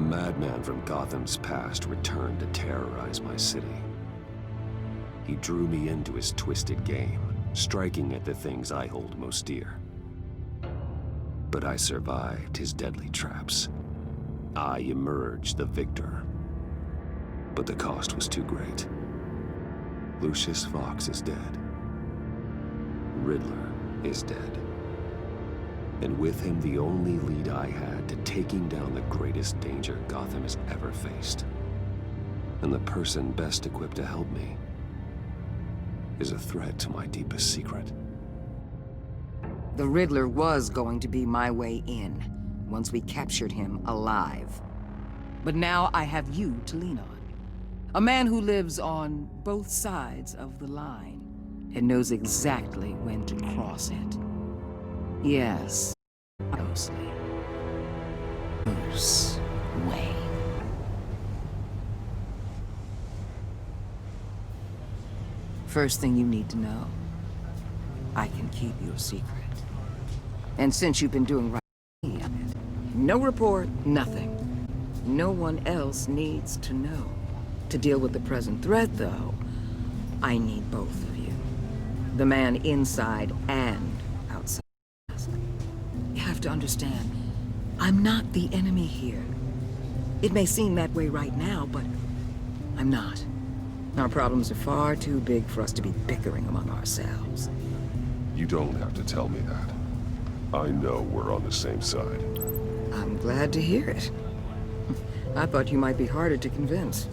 madman from Gotham's past returned to terrorize my city. He drew me into his twisted game, striking at the things I hold most dear. But I survived his deadly traps. I emerged the victor. But the cost was too great. Lucius Fox is dead. Riddler is dead. And with him, the only lead I had to taking down the greatest danger Gotham has ever faced. And the person best equipped to help me is a threat to my deepest secret. The Riddler was going to be my way in, once we captured him alive. But now I have you to lean on. A man who lives on both sides of the line and knows exactly when to cross it. Yes, mostly. Bruce Wayne. First thing you need to know, I can keep your secret. And since you've been doing right on it, no report, nothing. No one else needs to know. To deal with the present threat, though, I need both of you. The man inside and outside. You have to understand, I'm not the enemy here. It may seem that way right now, but I'm not. Our problems are far too big for us to be bickering among ourselves. You don't have to tell me that. I know we're on the same side. I'm glad to hear it. I thought you might be harder to convince.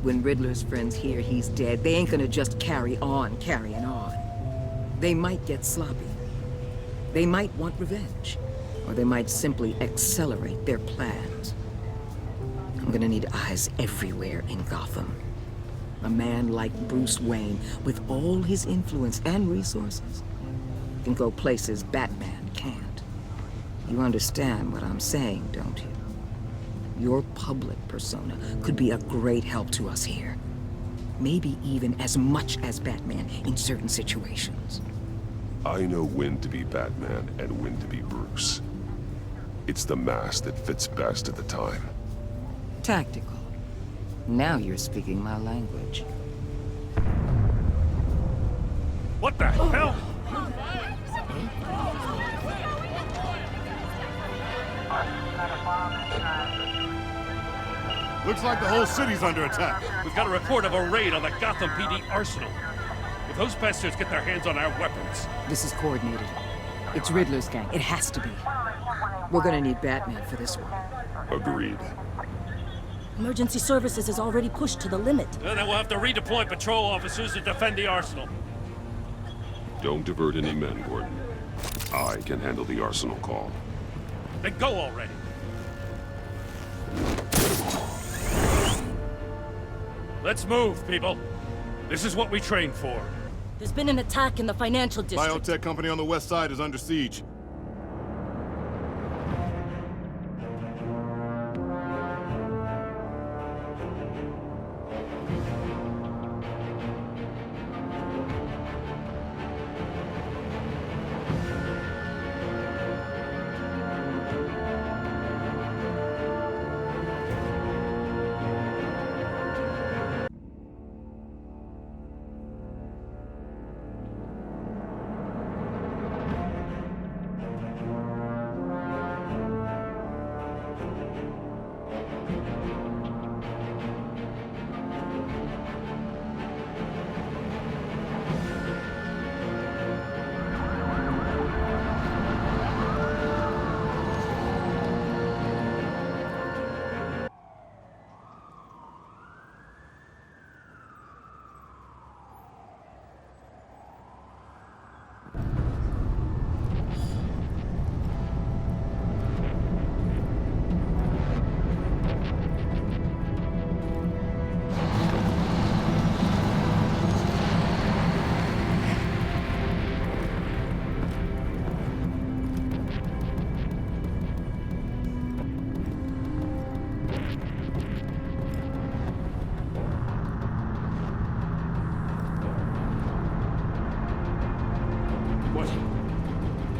When Riddler's friends hear he's dead, they ain't gonna just carry on carrying on. They might get sloppy. They might want revenge. Or they might simply accelerate their plans. I'm gonna need eyes everywhere in Gotham. A man like Bruce Wayne, with all his influence and resources, can go places Batman can't. You understand what I'm saying, don't you? Your public persona could be a great help to us here. Maybe even as much as Batman in certain situations. I know when to be Batman and when to be Bruce. It's the mask that fits best at the time. Tactical. Now you're speaking my language. What the hell? Looks like the whole city's under attack. We've got a report of a raid on the Gotham PD arsenal. If those bastards get their hands on our weapons... This is coordinated. It's Riddler's gang. It has to be. We're gonna need Batman for this one. Agreed. Emergency services is already pushed to the limit. Then we'll have to redeploy patrol officers to defend the arsenal. Don't divert any men, Gordon. I can handle the arsenal call. Then go already. Let's move, people. This is what we trained for. There's been an attack in the financial district. Biotech company on the west side is under siege.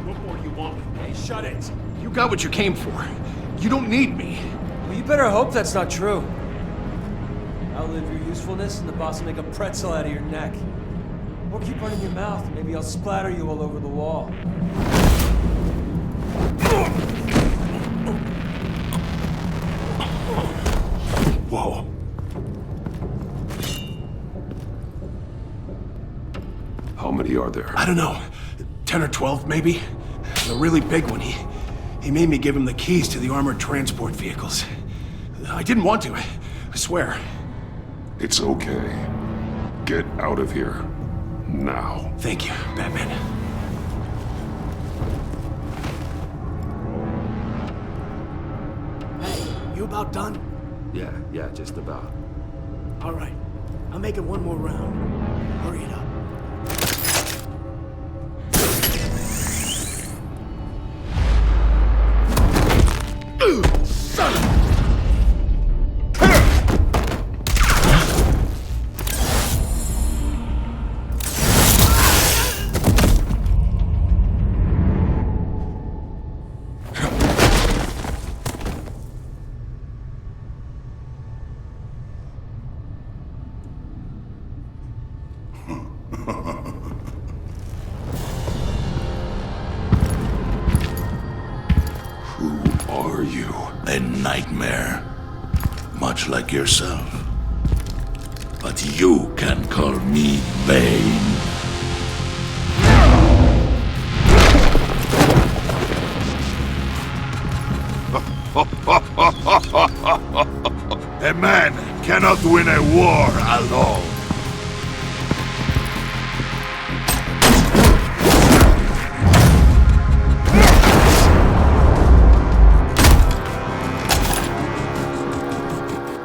What more do you want? Hey, shut it. You got what you came for. You don't need me. Well, you better hope that's not true. Outlive your usefulness and the boss will make a pretzel out of your neck. Or keep running your mouth, maybe I'll splatter you all over the wall. Whoa. How many are there? I don't know. 10 or 12, maybe? The really big one, he made me give him the keys to the armored transport vehicles. I didn't want to, I swear. It's okay. Get out of here. Now. Thank you, Batman. Hey, you about done? Yeah, just about. All right. I'll make it one more round. Hurry it up. Who are you? A nightmare, much like yourself. But you can call me Bane. A man cannot win a war alone.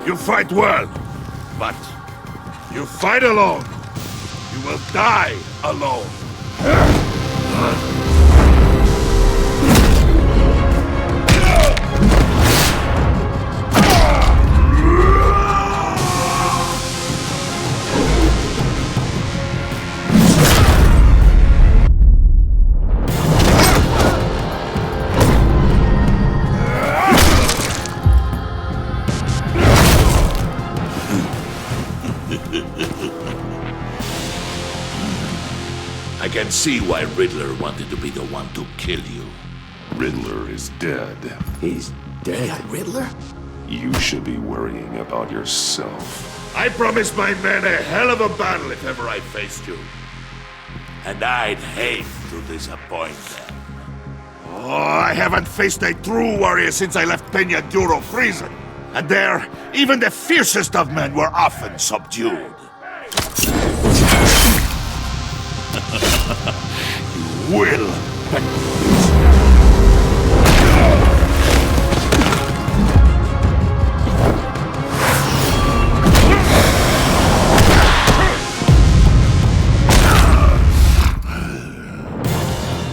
You fight well, but you fight alone. You will die alone. I can see why Riddler wanted to be the one to kill you. Riddler is dead. He's dead. Riddler? You should be worrying about yourself. I promised my men a hell of a battle if ever I faced you. And I'd hate to disappoint them. Oh, I haven't faced a true warrior since I left Peña Duro prison. And there, even the fiercest of men were often subdued. You will.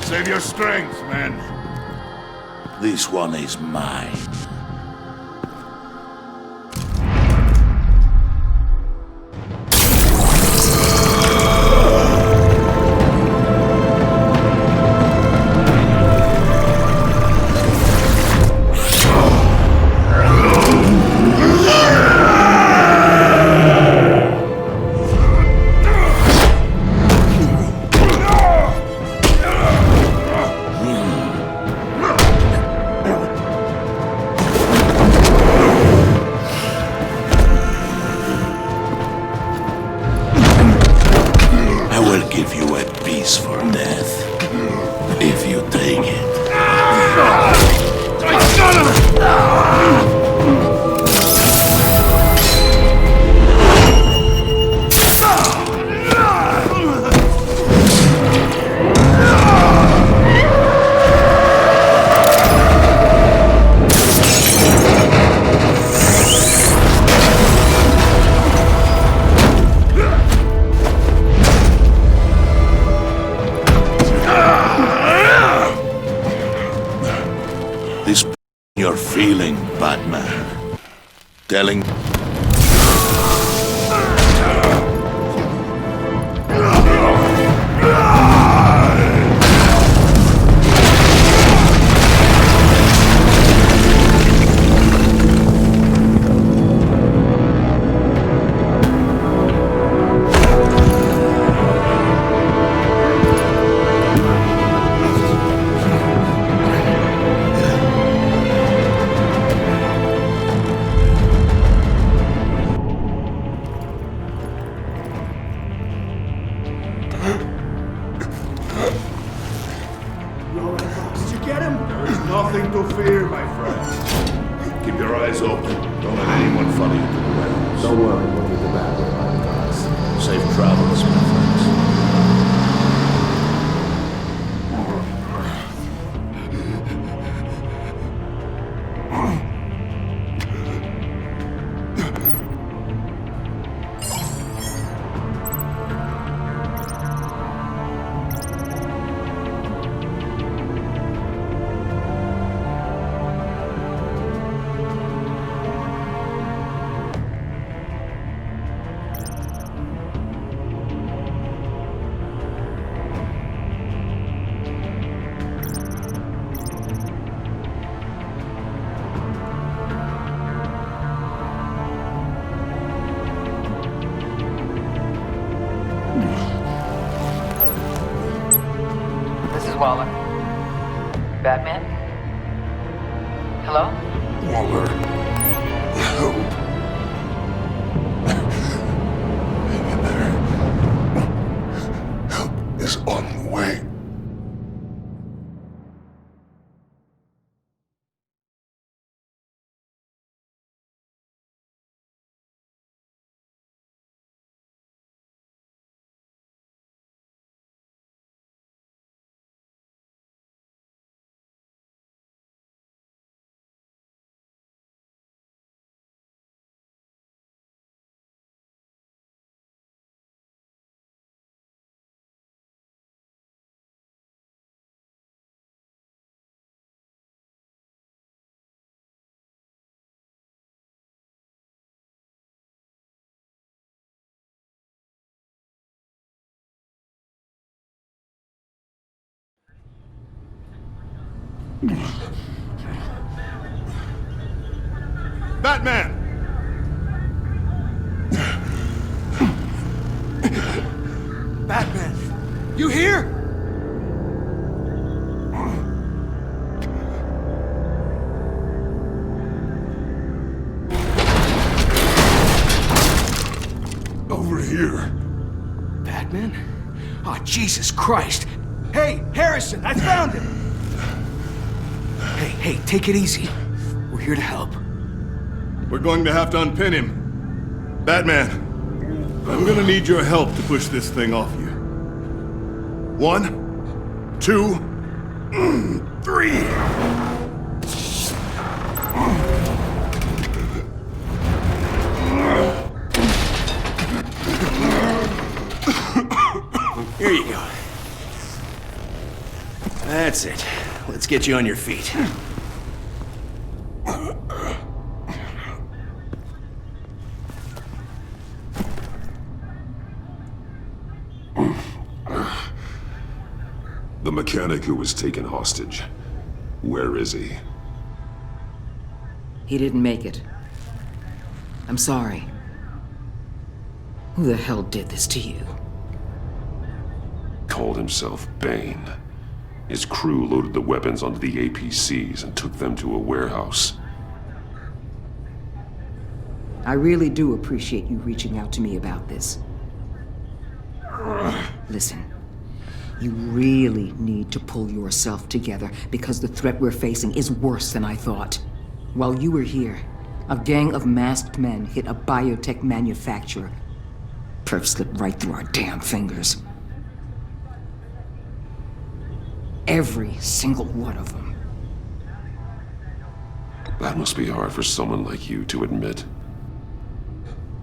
Save your strength, man. This one is mine. For death, if you take it. This you're feeling, Batman. Telling Waller. Batman? Hello? Waller. Help. Hang in there. Help is on the way. Batman! Batman! You here? Over here. Batman? Oh, Jesus Christ! Hey, Harrison, I found him! Hey, take it easy. We're here to help. We're going to have to unpin him. Batman, I'm gonna need your help to push this thing off you. 1, 2, 3. Here you go. That's it. Let's get you on your feet. The mechanic who was taken hostage. Where is he? He didn't make it. I'm sorry. Who the hell did this to you? Called himself Bane. His crew loaded the weapons onto the APCs and took them to a warehouse. I really do appreciate you reaching out to me about this. Listen, you really need to pull yourself together because the threat we're facing is worse than I thought. While you were here, a gang of masked men hit a biotech manufacturer. Perf slipped right through our damn fingers. Every single one of them. That must be hard for someone like you to admit.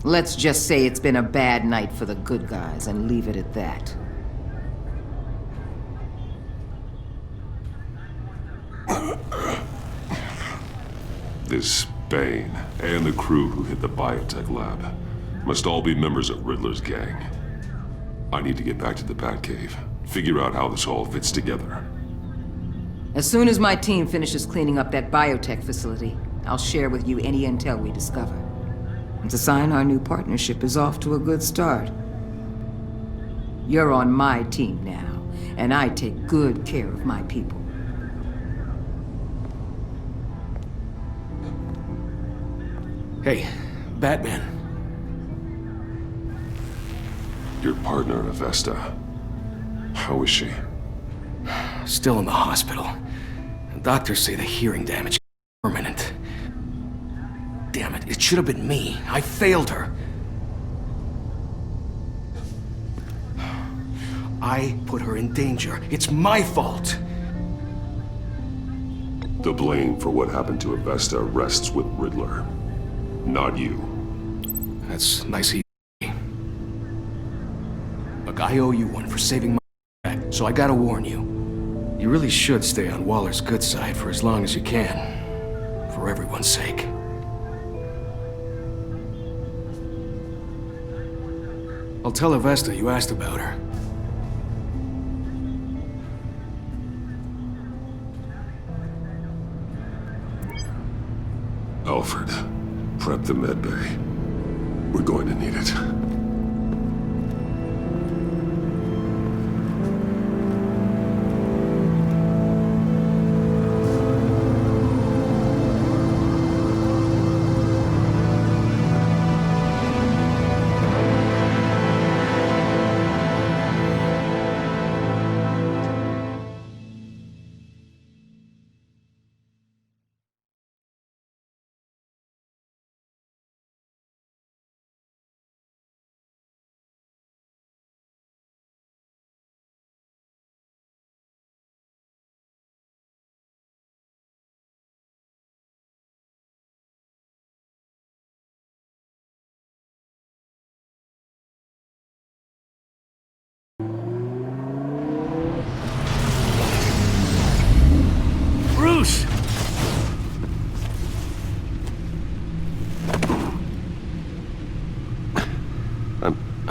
Let's just say it's been a bad night for the good guys and leave it at that. This Bane and the crew who hit the biotech lab must all be members of Riddler's gang. I need to get back to the Batcave, figure out how this all fits together. As soon as my team finishes cleaning up that biotech facility, I'll share with you any intel we discover. And it's a sign our new partnership is off to a good start. You're on my team now, and I take good care of my people. Hey, Batman. Your partner, Avesta. How is she? Still in the hospital. Doctors say the hearing damage is permanent. Damn it, it should have been me. I failed her. I put her in danger. It's my fault. The blame for what happened to Avesta rests with Riddler, not you. That's nice of you. Look, I owe you one for saving my back, so I gotta warn you. You really should stay on Waller's good side for as long as you can. For everyone's sake. I'll tell Avesta you asked about her. Alfred, prep the medbay. We're going to need it.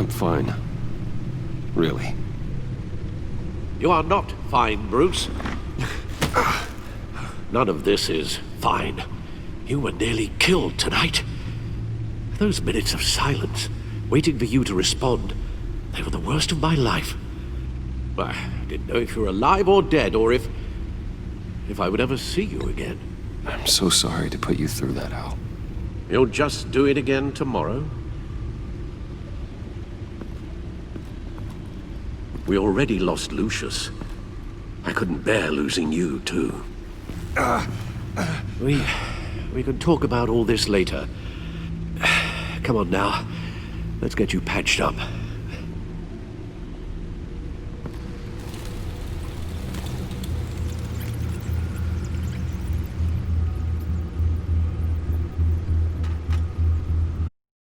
I'm fine. Really. You are not fine, Bruce. None of this is fine. You were nearly killed tonight. Those minutes of silence, waiting for you to respond, they were the worst of my life. I didn't know if you were alive or dead, or if I would ever see you again. I'm so sorry to put you through that, Al. You'll just do it again tomorrow? We already lost Lucius. I couldn't bear losing you, too. We can talk about all this later. Come on now. Let's get you patched up.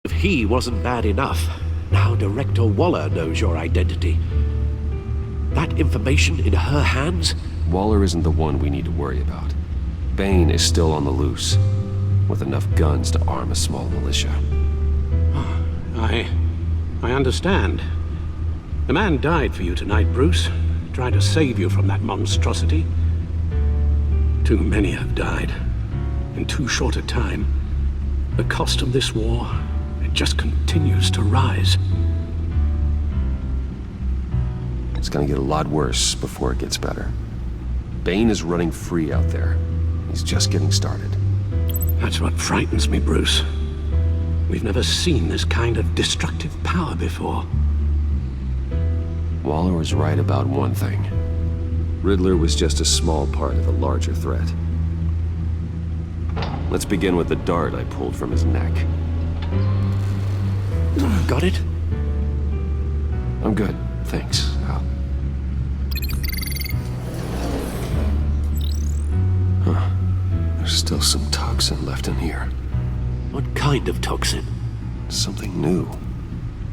If he wasn't bad enough, now Director Waller knows your identity. That information in her hands? Waller isn't the one we need to worry about. Bane is still on the loose, with enough guns to arm a small militia. I understand. The man died for you tonight, Bruce. Trying to save you from that monstrosity. Too many have died. In too short a time. The cost of this war, it just continues to rise. It's gonna get a lot worse before it gets better. Bane is running free out there. He's just getting started. That's what frightens me, Bruce. We've never seen this kind of destructive power before. Waller was right about one thing. Riddler was just a small part of a larger threat. Let's begin with the dart I pulled from his neck. Got it? I'm good, thanks, Al. Huh. There's still some toxin left in here. What kind of toxin? Something new.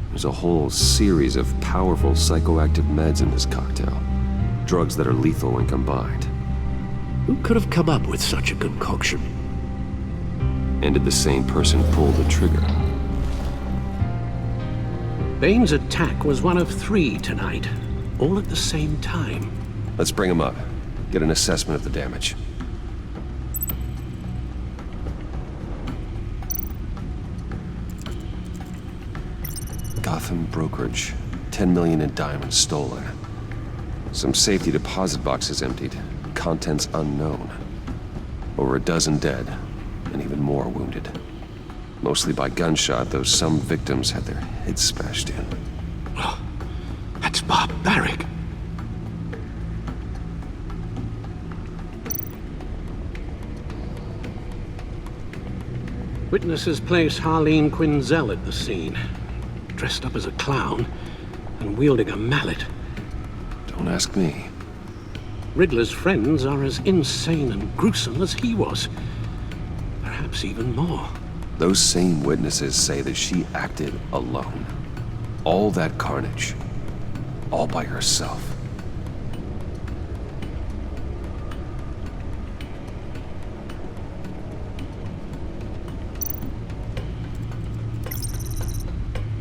There's a whole series of powerful psychoactive meds in this cocktail. Drugs that are lethal when combined. Who could have come up with such a concoction? And did the same person pull the trigger? Bane's attack was one of 3 tonight, all at the same time. Let's bring him up. Get an assessment of the damage. Gotham brokerage. 10 million in diamonds stolen. Some safety deposit boxes emptied. Contents unknown. Over a dozen dead, and even more wounded. Mostly by gunshot, though some victims had their heads smashed in. Oh, that's barbaric. Witnesses place Harleen Quinzel at the scene. Dressed up as a clown and wielding a mallet. Don't ask me. Riddler's friends are as insane and gruesome as he was. Perhaps even more. Those same witnesses say that she acted alone. All that carnage. All by herself.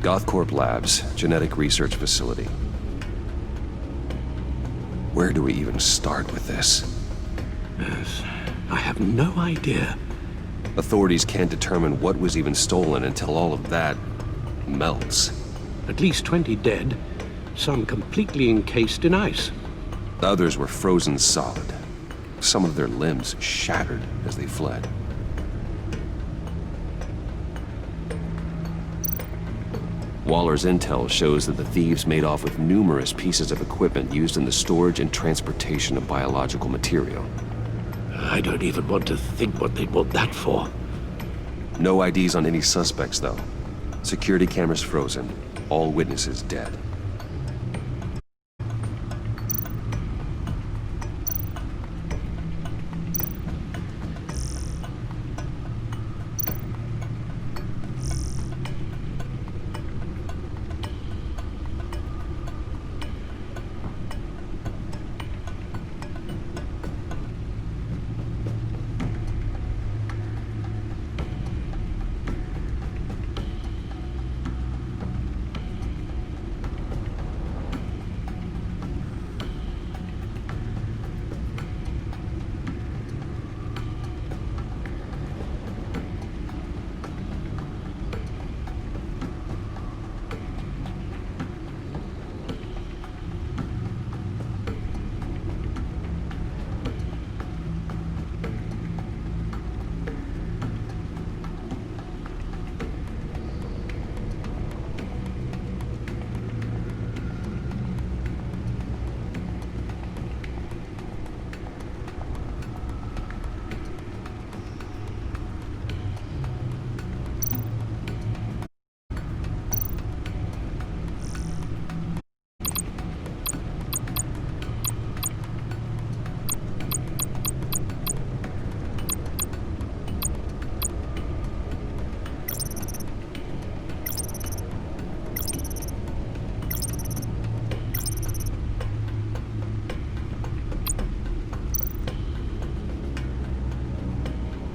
Gothcorp Labs, genetic research facility. Where do we even start with this? Yes, I have no idea. Authorities can't determine what was even stolen until all of that melts. At least 20 dead, some completely encased in ice. Others were frozen solid. Some of their limbs shattered as they fled. Waller's intel shows that the thieves made off with numerous pieces of equipment used in the storage and transportation of biological material. I don't even want to think what they'd want that for. No IDs on any suspects, though. Security cameras frozen. All witnesses dead.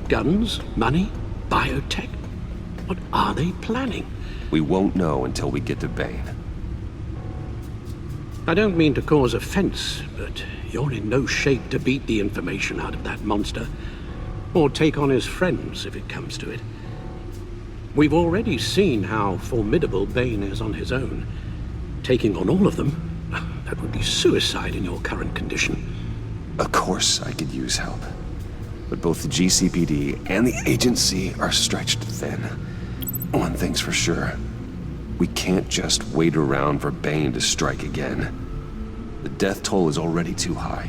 Guns? Money? Biotech? What are they planning? We won't know until we get to Bane. I don't mean to cause offense, but you're in no shape to beat the information out of that monster, or take on his friends if it comes to it. We've already seen how formidable Bane is on his own. Taking on all of them, that would be suicide in your current condition. Of course I could use help. But both the GCPD and the agency are stretched thin. One thing's for sure. We can't just wait around for Bane to strike again. The death toll is already too high.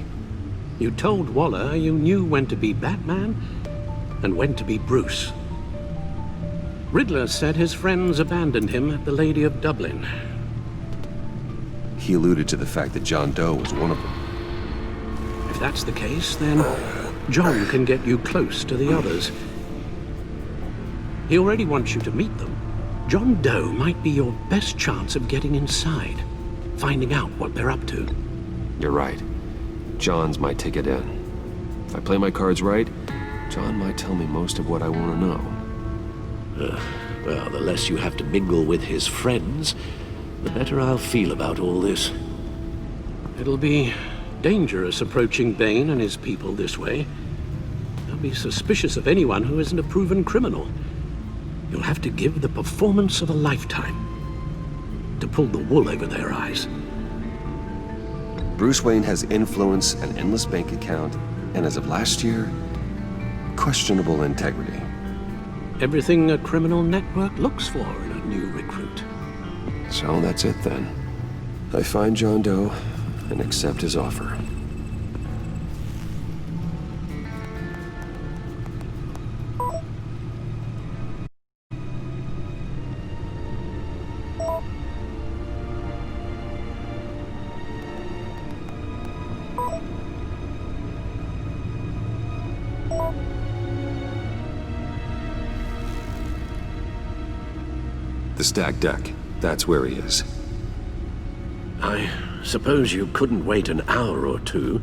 You told Waller you knew when to be Batman and when to be Bruce. Riddler said his friends abandoned him at the Lady of Dublin. He alluded to the fact that John Doe was one of them. If that's the case, then John can get you close to the others. He already wants you to meet them. John Doe might be your best chance of getting inside, finding out what they're up to. You're right. John's my ticket in. If I play my cards right, John might tell me most of what I want to know. Well, the less you have to mingle with his friends, the better I'll feel about all this. It'll be dangerous approaching Bane and his people this way. They'll be suspicious of anyone who isn't a proven criminal. You'll have to give the performance of a lifetime to pull the wool over their eyes. Bruce Wayne has influence, an endless bank account, and as of last year, questionable integrity. Everything a criminal network looks for in a new recruit. So that's it then. I find John Doe and accept his offer. The stacked deck. That's where he is. I suppose you couldn't wait an hour or two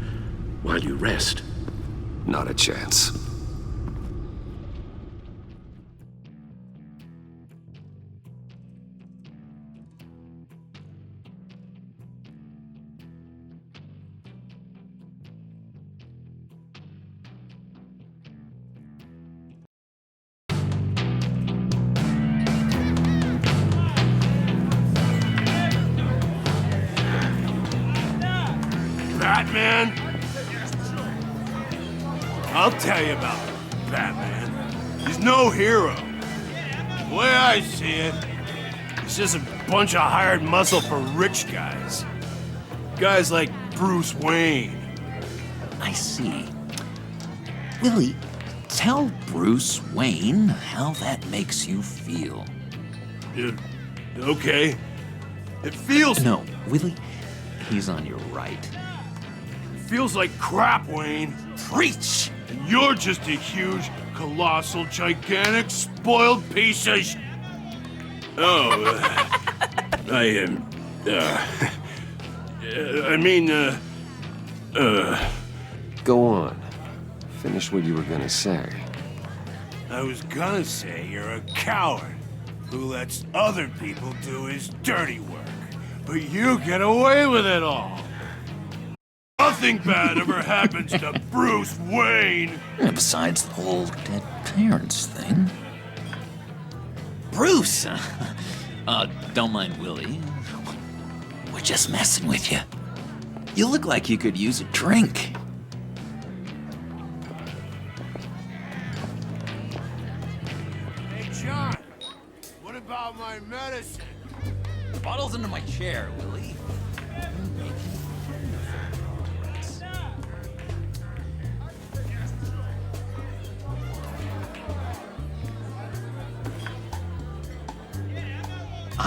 while you rest. Not a chance. Batman? I'll tell you about Batman. He's no hero. The way I see it, he's just a bunch of hired muscle for rich guys. Guys like Bruce Wayne. I see. Willie, tell Bruce Wayne how that makes you feel. Okay. It feels... No, Willie, he's on your right. Feels like crap, Wayne. Preach! And you're just a huge, colossal, gigantic, spoiled piece of Oh, Go on. Finish what you were gonna say. I was gonna say you're a coward who lets other people do his dirty work. But you get away with it all. Nothing bad ever happens to Bruce Wayne. Besides the whole dead parents thing. Bruce! Don't mind Willie. We're just messing with you. You look like you could use a drink. Hey, John. What about my medicine? The bottle's under my chair, Willie.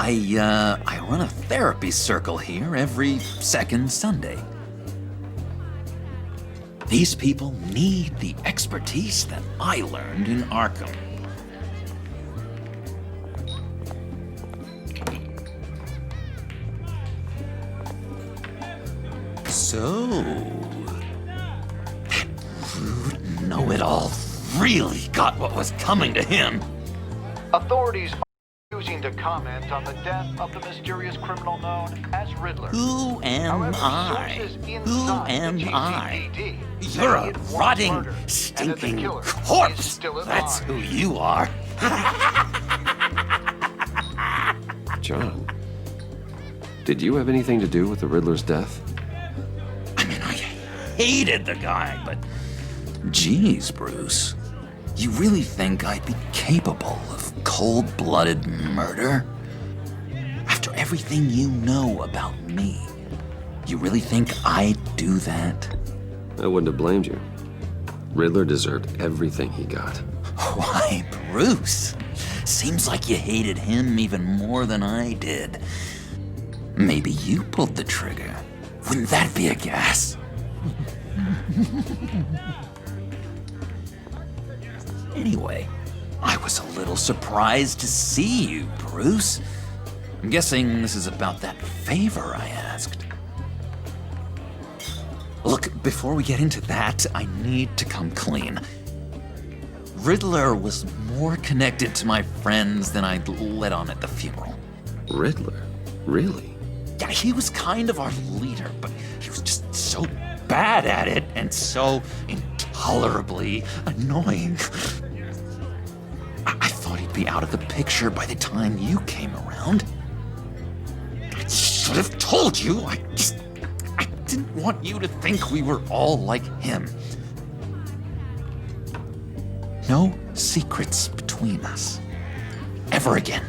I run a therapy circle here every second Sunday. These people need the expertise that I learned in Arkham. So, that rude know-it-all really got what was coming to him. Authorities are refusing to comment on the death of the mysterious criminal known as Riddler. Who am However, I? sources Who inside am the I? GCPD say You're a it was rotting, murdered, and that the stinking killer is corpse. still at That's large. who you are. John, did you have anything to do with the Riddler's death? I mean, I hated the guy, but geez, Bruce. You really think I'd be capable of cold-blooded murder? After everything you know about me, you really think I'd do that? I wouldn't have blamed you. Riddler deserved everything he got. Why, Bruce? Seems like you hated him even more than I did. Maybe you pulled the trigger. Wouldn't that be a gas? Anyway, I was a little surprised to see you, Bruce. I'm guessing this is about that favor I asked. Look, before we get into that, I need to come clean. Riddler was more connected to my friends than I'd let on at the funeral. Riddler? Really? Yeah, he was kind of our leader, but he was just so bad at it and so intolerably annoying. I thought he'd be out of the picture by the time you came around. I should have told you. I didn't want you to think we were all like him. No secrets between us. Ever again.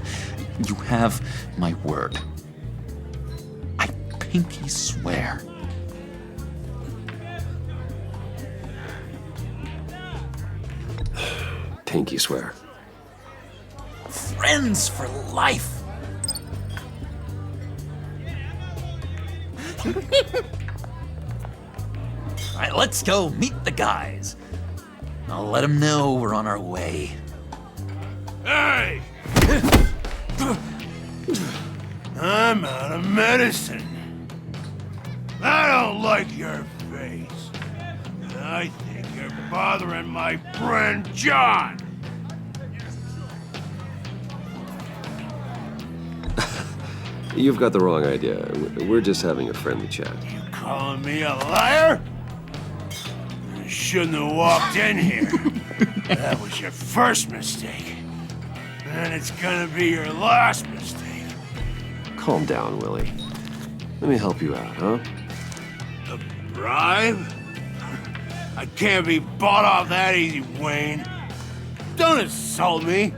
You have my word. I pinky swear. Pinky swear. Friends for life. All right, let's go meet the guys. I'll let them know we're on our way. Hey! I'm out of medicine. I don't like your face. I think you're bothering my friend John. You've got the wrong idea. We're just having a friendly chat. You calling me a liar? I shouldn't have walked in here. That was your first mistake. And it's gonna be your last mistake. Calm down, Willie. Let me help you out, huh? A bribe? I can't be bought off that easy, Wayne. Don't insult me.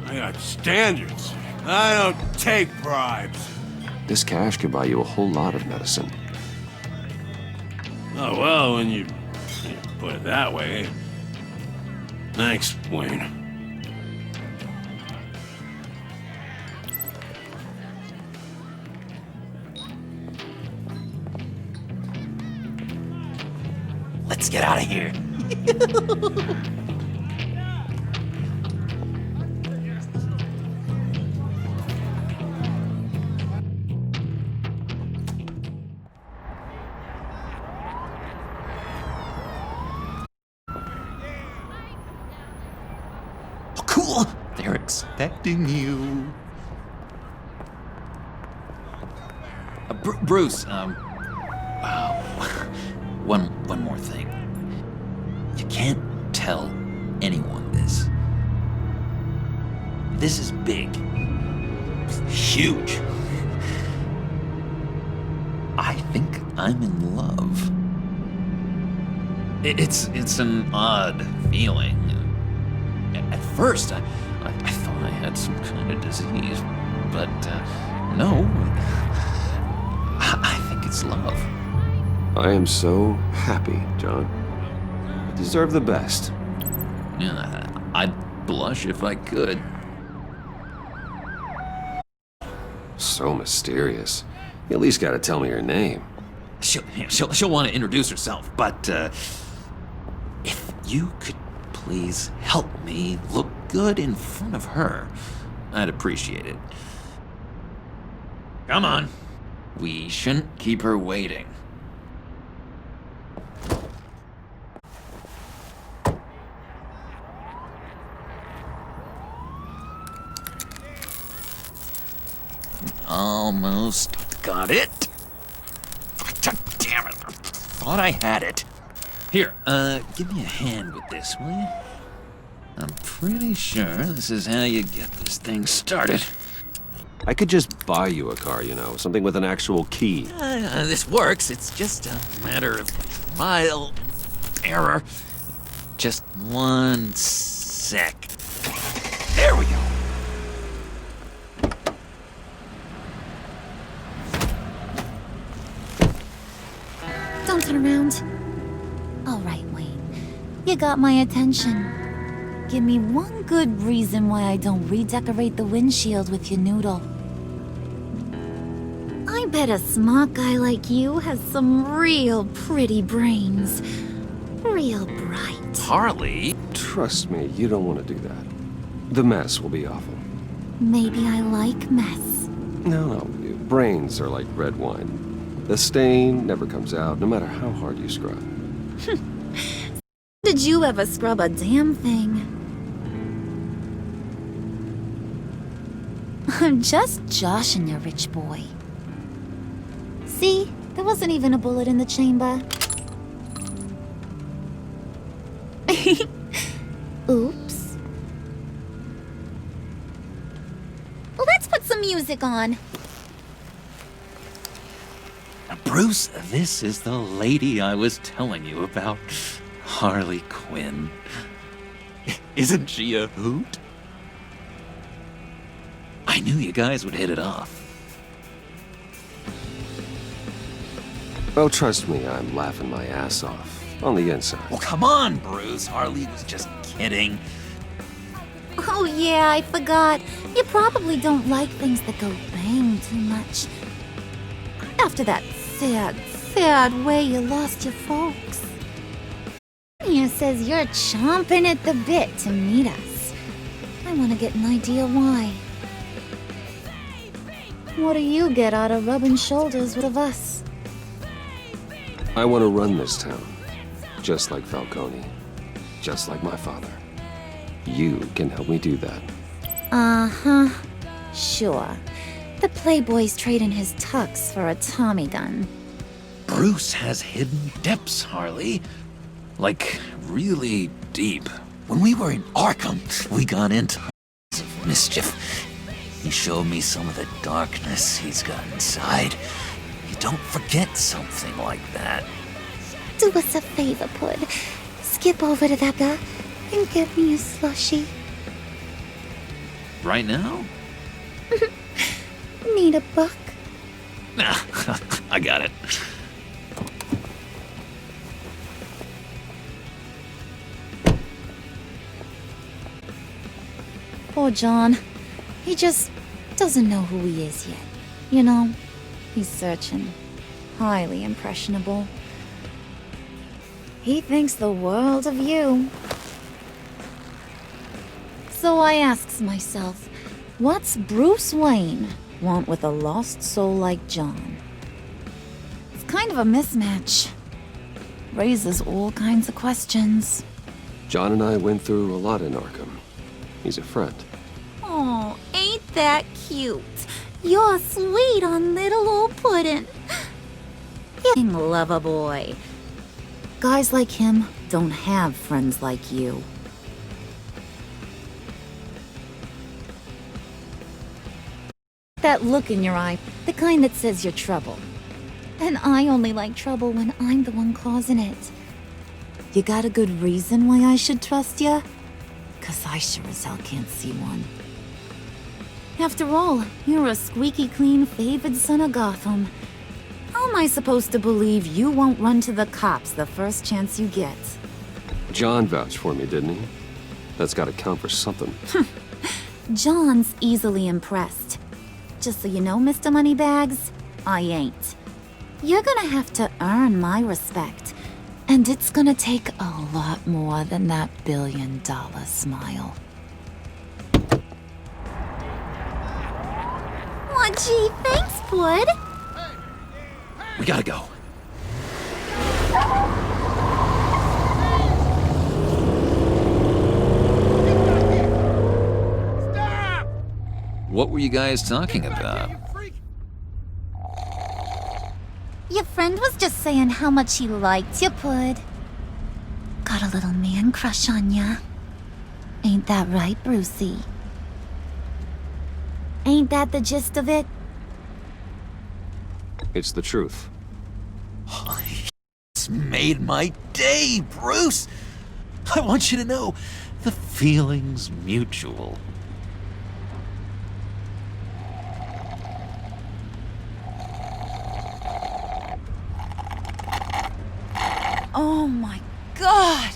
I got standards. I don't take bribes. This cash could buy you a whole lot of medicine. Oh, well, when you put it that way. Thanks, Wayne. Let's get out of here. Oh, cool. They're expecting you. Bruce, wow. One more thing. You can't tell anyone this. This is big. Huge. I think I'm in love. It's an odd feeling. At first, I thought I had some kind of disease, but no. I think it's love. I am so happy, John. You deserve the best. Yeah, I'd blush if I could. So mysterious. You at least gotta tell me your name. She'll want to introduce herself, but if you could please help me look good in front of her, I'd appreciate it. Come on. We shouldn't keep her waiting. Almost got it. God damn it. Thought I had it. Here, give me a hand with this, will you? I'm pretty sure this is how you get this thing started. I could just buy you a car, you know, something with an actual key. This works. It's just a matter of trial and error. Just 1 sec. There we go. Don't turn around. All right, Wayne. You got my attention. Give me one good reason why I don't redecorate the windshield with your noodle. I bet a smart guy like you has some real pretty brains. Real bright. Harley? Trust me, you don't want to do that. The mess will be awful. Maybe I like mess. No, brains are like red wine. The stain never comes out, no matter how hard you scrub. Did you ever scrub a damn thing? I'm just joshing you, rich boy. See? There wasn't even a bullet in the chamber. Oops. Let's put some music on. Bruce, this is the lady I was telling you about. Harley Quinn. Isn't she a hoot? I knew you guys would hit it off. Oh, trust me, I'm laughing my ass off. On the inside. Well, come on, Bruce. Harley was just kidding. Oh yeah, I forgot. You probably don't like things that go bang too much. After that sad way you lost your folks. Here says you're chomping at the bit to meet us. I want to get an idea why. What do you get out of rubbing shoulders with us? I want to run this town. Just like Falcone. Just like my father. You can help me do that. Uh-huh. Sure. The Playboy's trading his tux for a Tommy gun. Bruce has hidden depths, Harley. Like, really deep. When we were in Arkham, we got into mischief. He showed me some of the darkness he's got inside. You don't forget something like that. Do us a favor, Pud. Skip over to that guy and get me a slushie. Right now? Need a buck? Nah, I got it. Poor John. He just doesn't know who he is yet. You know, he's searching. Highly impressionable. He thinks the world of you. So I asks myself, what's Bruce Wayne want with a lost soul like John? It's kind of a mismatch. Raises all kinds of questions. John and I went through a lot in Arkham. He's a friend. Oh, ain't that cute? You're sweet on little old Puddin'. You lover boy. Guys like him don't have friends like you. That look in your eye, the kind that says you're trouble. And I only like trouble when I'm the one causing it. You got a good reason why I should trust you? 'Cause I sure as hell can't see one. After all, you're a squeaky clean favored son of Gotham. How am I supposed to believe you won't run to the cops the first chance you get? John vouched for me, didn't he? That's gotta count for something. John's easily impressed. Just so you know, Mr. Moneybags, I ain't. You're gonna have to earn my respect. And it's gonna take a lot more than that $1 billion smile. Aw, gee, thanks, Pud. We gotta go. What were you guys talking about? Your friend was just saying how much he liked you, Pud. Got a little man crush on ya. Ain't that right, Brucey? Ain't that the gist of it? It's the truth. It's made my day, Bruce. I want you to know, the feeling's mutual. Oh my god!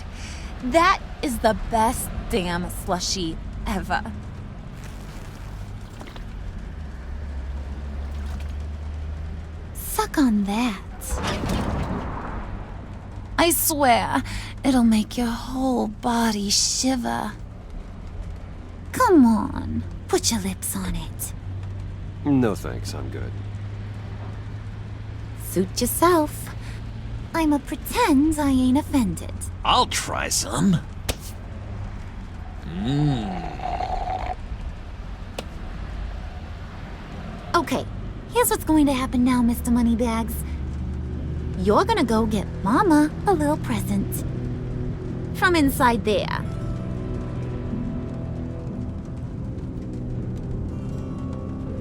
That is the best damn slushie ever. Suck on that. I swear, it'll make your whole body shiver. Come on, put your lips on it. No thanks, I'm good. Suit yourself. I'ma pretend I ain't offended. I'll try some. Okay, here's what's going to happen now, Mr. Moneybags. You're gonna go get Mama a little present. From inside there.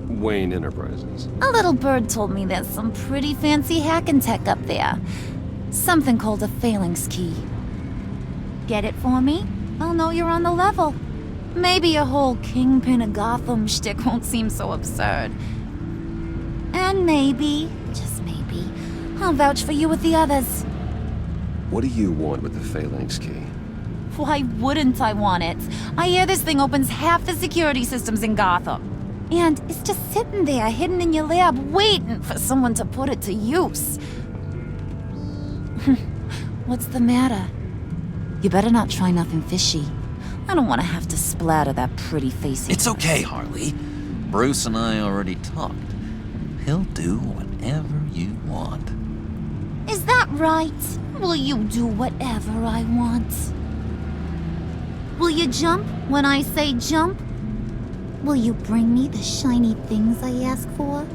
Wayne Enterprises. A little bird told me there's some pretty fancy hacking tech up there. Something called a phalanx key. Get it for me? I'll know you're on the level. Maybe your whole Kingpin of Gotham shtick won't seem so absurd. And maybe, just maybe, I'll vouch for you with the others. What do you want with the phalanx key? Why wouldn't I want it? I hear this thing opens half the security systems in Gotham. And it's just sitting there, hidden in your lab, waiting for someone to put it to use. What's the matter? You better not try nothing fishy. I don't want to have to splatter that pretty face. It's okay, Harley. Bruce and I already talked. He'll do whatever you want. Is that right? Will you do whatever I want? Will you jump when I say jump? Will you bring me the shiny things I ask for?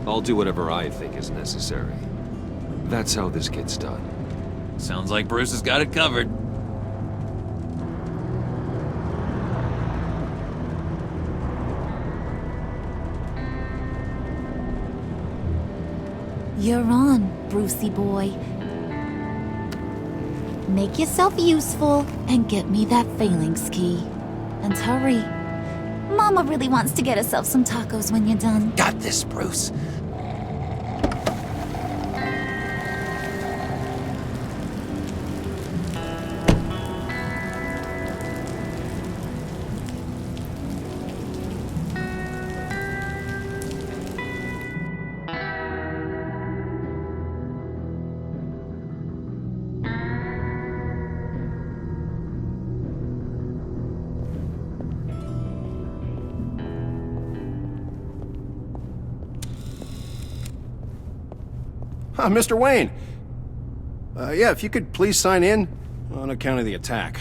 I'll do whatever I think is necessary. That's how this gets done. Sounds like Bruce has got it covered. You're on, Brucey boy. Make yourself useful and get me that phalanx key. And hurry. Mama really wants to get herself some tacos when you're done. Got this, Bruce. Mr. Wayne. Yeah, if you could please sign in on account of the attack.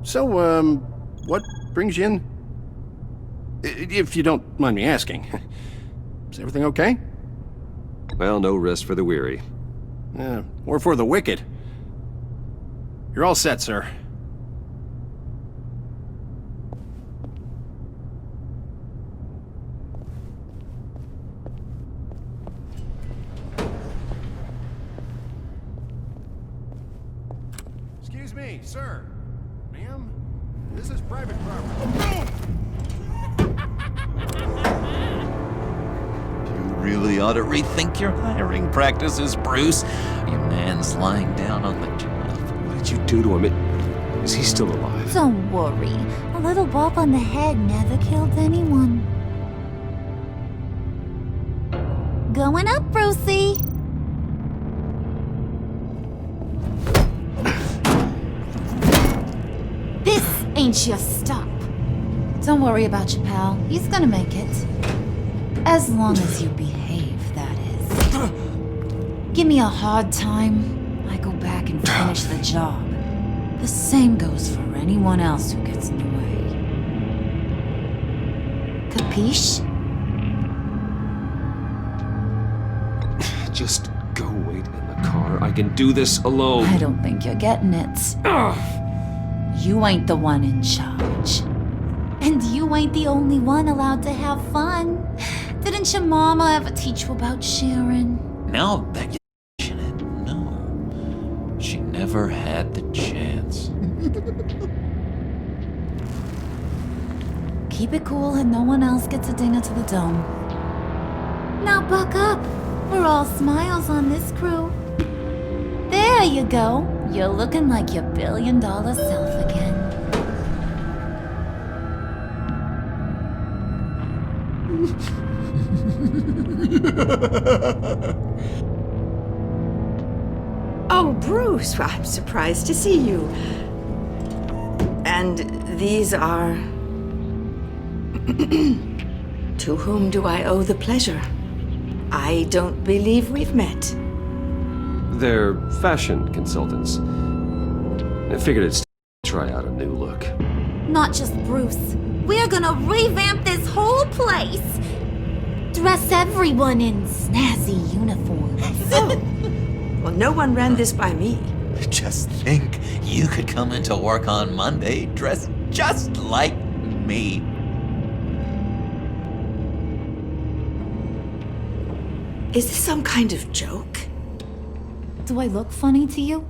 So, what brings you in? If you don't mind me asking. Is everything okay? Well, no rest for the weary. Or for the wicked. You're all set, sir. Excuse me, sir. Ma'am? This is private property. You really ought to rethink your hiring practices, Bruce. Your man's lying down on the job. What did you do to him? Is he still alive? Don't worry. A little bump on the head never killed anyone. Going up, Brucey. This ain't your stop. Don't worry about your pal. He's gonna make it. As long as you behave, that is. Give me a hard time, I go back and finish the job. The same goes for anyone else who gets in the way. Capiche? Just go wait in the car. I can do this alone. I don't think you're getting it. You ain't the one in charge. And you ain't the only one allowed to have fun. Didn't your mama ever teach you about sharing? Now that you mention it, no. She never had the chance. Keep it cool and no one else gets a dinger to the dome. Now buck up. We're all smiles on this crew. There you go. You're looking like your billion-dollar self again. Oh, Bruce, I'm surprised to see you. And these are... To whom do I owe the pleasure? I don't believe we've met. They're fashion consultants. I figured it's try out a new look. Not just Bruce. We're gonna revamp this whole place. Dress everyone in snazzy uniforms. Oh. Well, no one ran this by me. Just think, you could come into work on Monday dressed just like me. Is this some kind of joke? Do I look funny to you?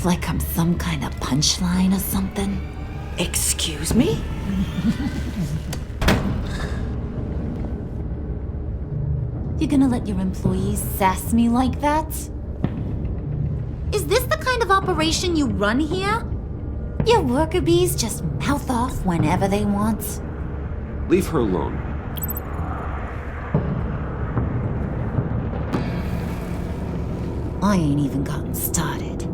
Like I'm some kind of punchline or something? Excuse me? You're gonna let your employees sass me like that? Is this the kind of operation you run here? Your worker bees just mouth off whenever they want. Leave her alone. I ain't even gotten started.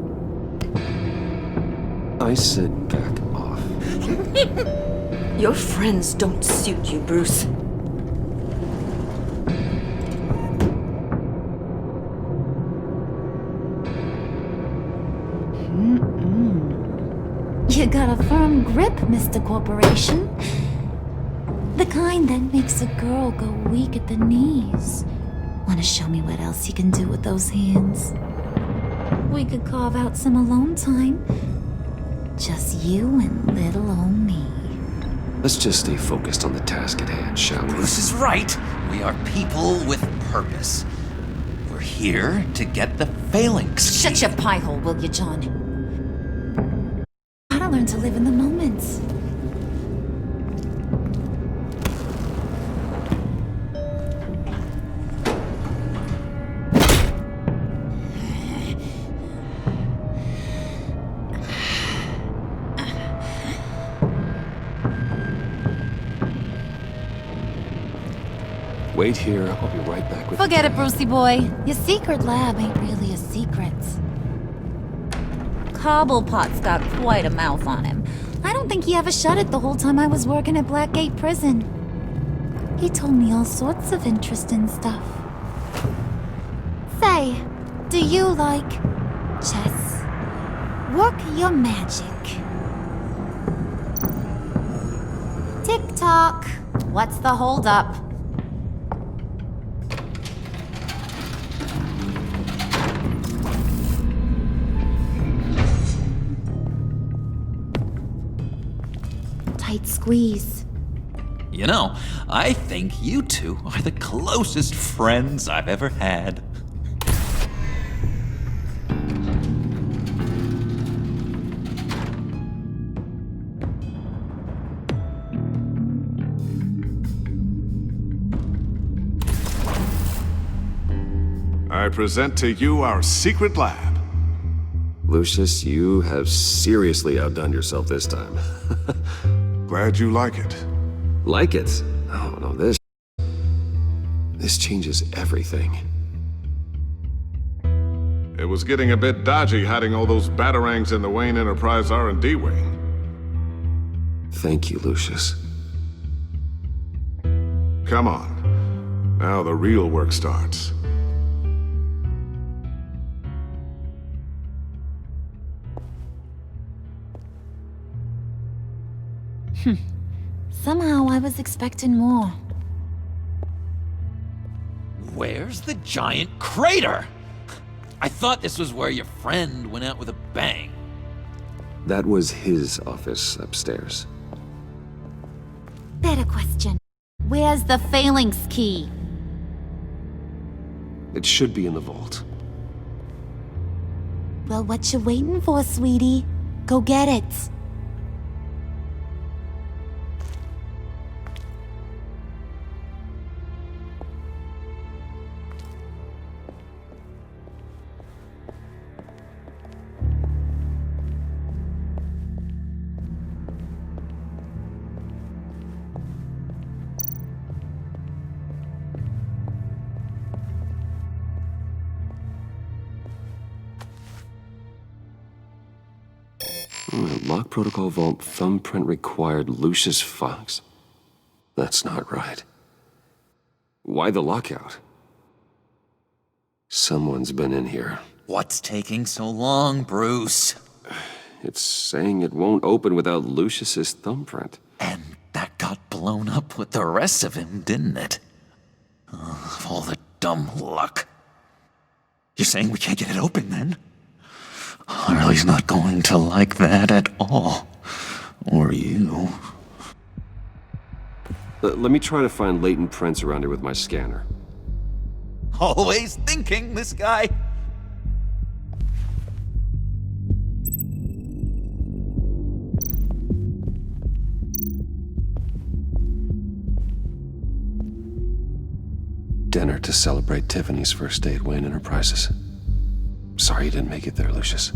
I said back off. Your friends don't suit you, Bruce. You got a firm grip, Mr. Corporation. The kind that makes a girl go weak at the knees. Wanna show me what else you can do with those hands? We could carve out some alone time. Just you and little old me. Let's just stay focused on the task at hand, shall we? Bruce is right. We are people with purpose. We're here to get the phalanx. Shut your pie hole, will you, John? Gotta learn to live in the moment. Wait here, I'll be right back with Forget it, Brucey boy. Your secret lab ain't really a secret. Cobblepot's got quite a mouth on him. I don't think he ever shut it the whole time I was working at Blackgate Prison. He told me all sorts of interesting stuff. Say, do you like chess? Work your magic. Tick-tock. What's the holdup? Tight squeeze. You know, I think you two are the closest friends I've ever had. I present to you our secret lab. Lucius, you have seriously outdone yourself this time. Glad you like it. Like it? Oh, no, this changes everything. It was getting a bit dodgy hiding all those batarangs in the Wayne Enterprise R&D wing. Thank you, Lucius. Come on. Now the real work starts. Somehow I was expecting more. Where's the giant crater? I thought this was where your friend went out with a bang. That was his office upstairs. Better question. Where's the phalanx key? It should be in the vault. Well, what you waiting for, sweetie? Go get it. Lock protocol vault thumbprint required Lucius Fox. That's not right. Why the lockout? Someone's been in here. What's taking so long, Bruce? It's saying it won't open without Lucius's thumbprint. And that got blown up with the rest of him, didn't it? All the dumb luck. You're saying we can't get it open, then? Harley's not going to like that at all. Or you. Let me try to find latent prints around here with my scanner. Always thinking, this guy. Dinner to celebrate Tiffany's first date, Wayne Enterprises. Sorry you didn't make it there, Lucius.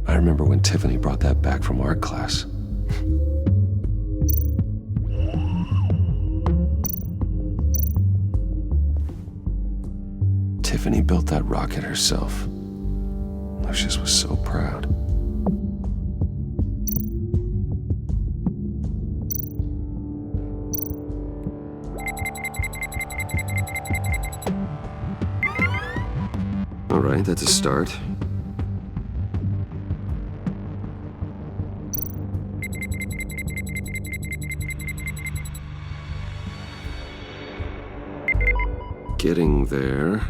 I remember when Tiffany brought that back from art class. Tiffany built that rocket herself. Lucius was so proud. All right, that's a start. Getting there.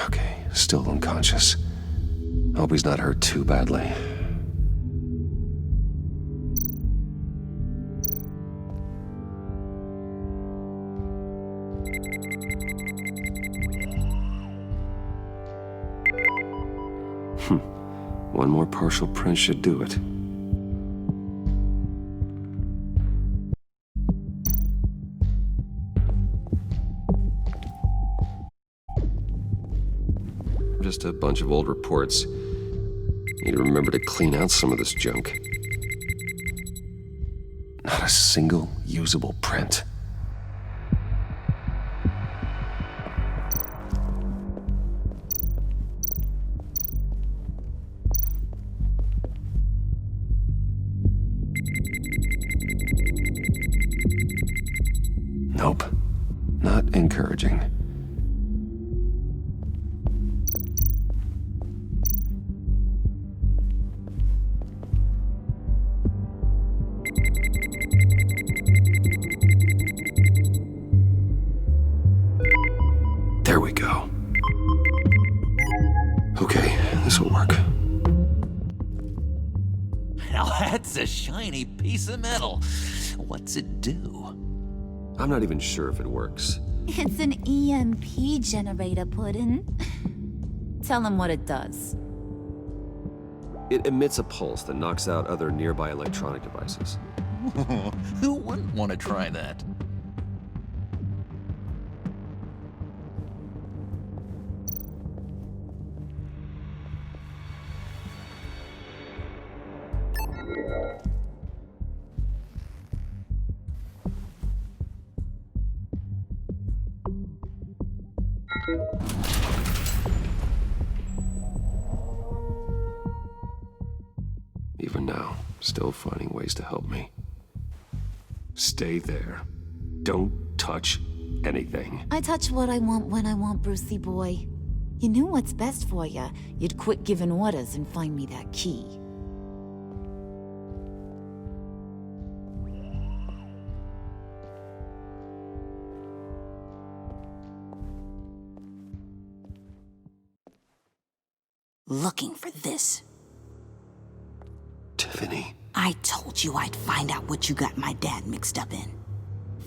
Okay, still unconscious. Hope he's not hurt too badly. One more partial print should do it. Just a bunch of old reports. Need to remember to clean out some of this junk. Not a single usable print. Nope. Not encouraging. There we go. Okay, this will work. Now that's a shiny piece of metal. What's it do? I'm not even sure if it works. It's an EMP generator, Puddin'. Tell him what it does. It emits a pulse that knocks out other nearby electronic devices. Who wouldn't want to try that? now, still finding ways to help me. Stay there. Don't touch anything. I touch what I want when I want, Brucey boy. You knew what's best for you. You'd quit giving orders and find me that key. Looking for this. Tiffany. I told you I'd find out what you got my dad mixed up in.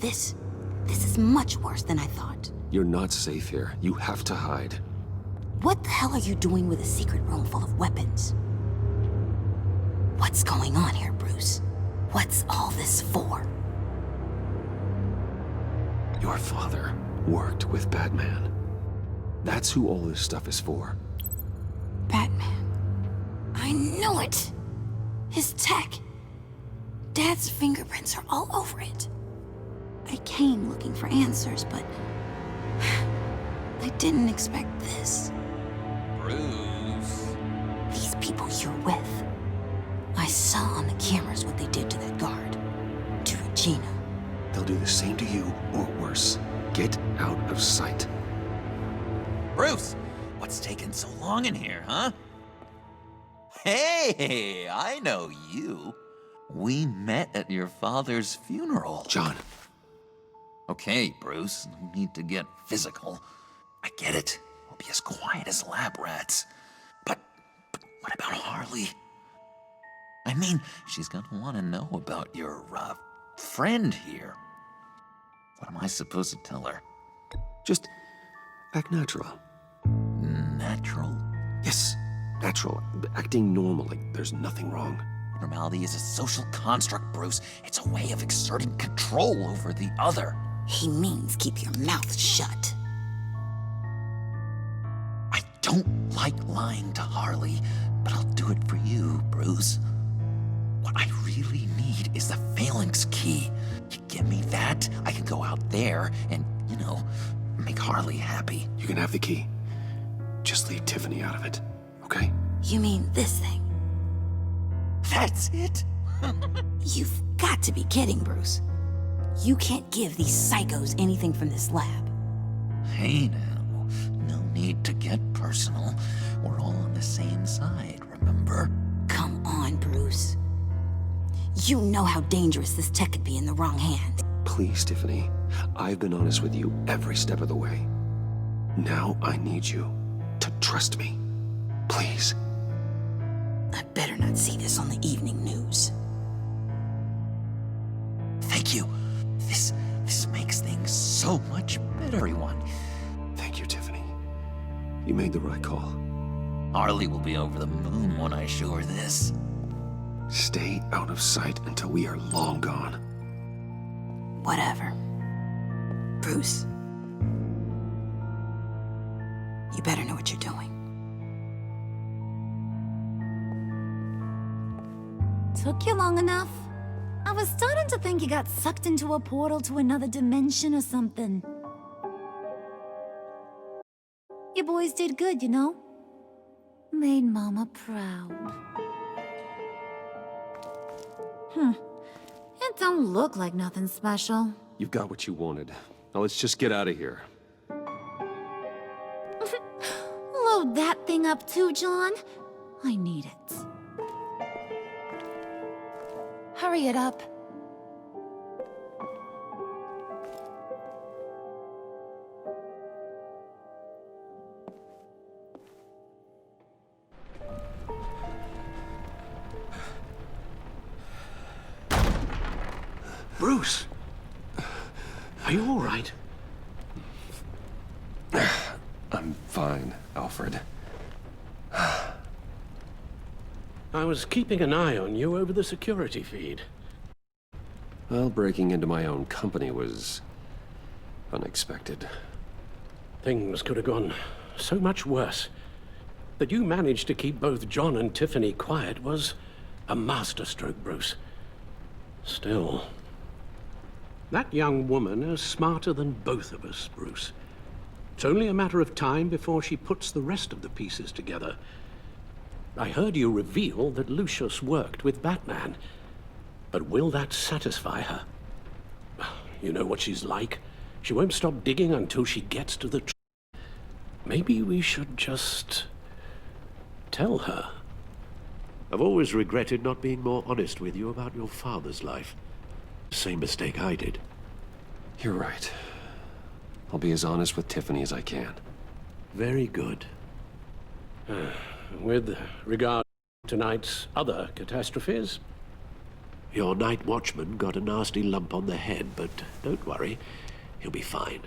This is much worse than I thought. You're not safe here. You have to hide. What the hell are you doing with a secret room full of weapons? What's going on here, Bruce? What's all this for? Your father worked with Batman. That's who all this stuff is for. Batman. I knew it! His tech. Dad's fingerprints are all over it. I came looking for answers, but I didn't expect this. Bruce. These people you're with. I saw on the cameras what they did to that guard. To Regina. They'll do the same to you, or worse. Get out of sight. Bruce, what's taking so long in here, huh? Hey, I know you. We met at your father's funeral. John. Okay, Bruce, no need to get physical. I get it. We'll be as quiet as lab rats. But what about Harley? I mean, she's gonna want to know about your, friend here. What am I supposed to tell her? Just act natural. Natural? Yes, natural. Acting normal, like there's nothing wrong. Normality is a social construct, Bruce. It's a way of exerting control over the other. He means keep your mouth shut. I don't like lying to Harley, but I'll do it for you, Bruce. What I really need is the Phalanx key. You give me that, I can go out there and, make Harley happy. You can have the key. Just leave Tiffany out of it, okay? You mean this thing? That's it? You've got to be kidding, Bruce. You can't give these psychos anything from this lab. Hey now, no need to get personal. We're all on the same side, remember? Come on, Bruce. You know how dangerous this tech could be in the wrong hands. Please, Tiffany. I've been honest with you every step of the way. Now I need you to trust me. Please. I better not see this on the evening news. Thank you. This makes things so much better, everyone. Thank you, Tiffany. You made the right call. Harley will be over the moon when I show her this. Stay out of sight until we are long gone. Whatever. Bruce. You better know what you're doing. Took you long enough? I was starting to think you got sucked into a portal to another dimension or something. You boys did good, Made Mama proud. It don't look like nothing special. You've got what you wanted. Now let's just get out of here. Load that thing up too, John. I need it. Hurry it up. Bruce! Are you all right? I'm fine, Alfred. I was keeping an eye on you over the security feed. Well, breaking into my own company was unexpected. Things could have gone so much worse. That you managed to keep both John and Tiffany quiet was a masterstroke, Bruce. Still, that young woman is smarter than both of us, Bruce. It's only a matter of time before she puts the rest of the pieces together. I heard you reveal that Lucius worked with Batman. But will that satisfy her? You know what she's like. She won't stop digging until she gets to the truth. Maybe we should just tell her. I've always regretted not being more honest with you about your father's life. Same mistake I did. You're right. I'll be as honest with Tiffany as I can. Very good. With regard to tonight's other catastrophes, your night watchman got a nasty lump on the head, but don't worry, he'll be fine.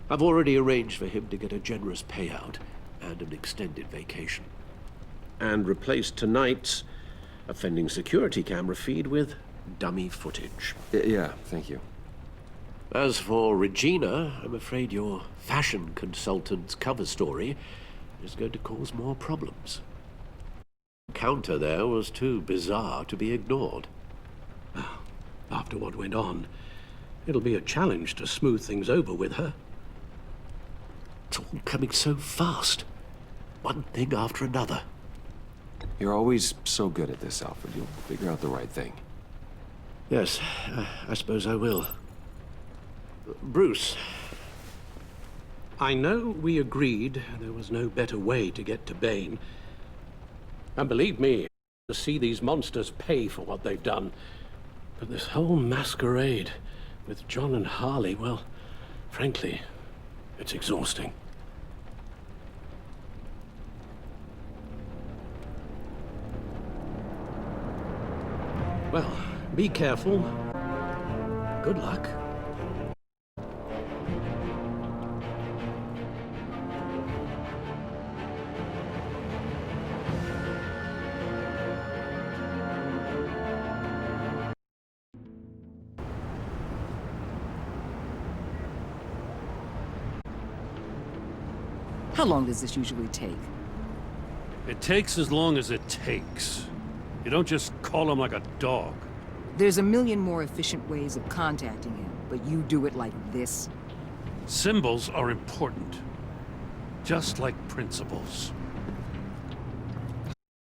I've already arranged for him to get a generous payout and an extended vacation. And replaced tonight's offending security camera feed with dummy footage. Yeah, thank you. As for Regina, I'm afraid your fashion consultant's cover story is going to cause more problems. The encounter there was too bizarre to be ignored. After what went on, it'll be a challenge to smooth things over with her. It's all coming so fast. One thing after another. You're always so good at this, Alfred. You'll figure out the right thing. Yes, I suppose I will. Bruce, I know we agreed there was no better way to get to Bane. And believe me, to see these monsters pay for what they've done. But this whole masquerade with John and Harley, well, frankly, it's exhausting. Well, be careful. Good luck. How long does this usually take? It takes as long as it takes. You don't just call him like a dog. There's a million more efficient ways of contacting him, but you do it like this? Symbols are important. Just like principles.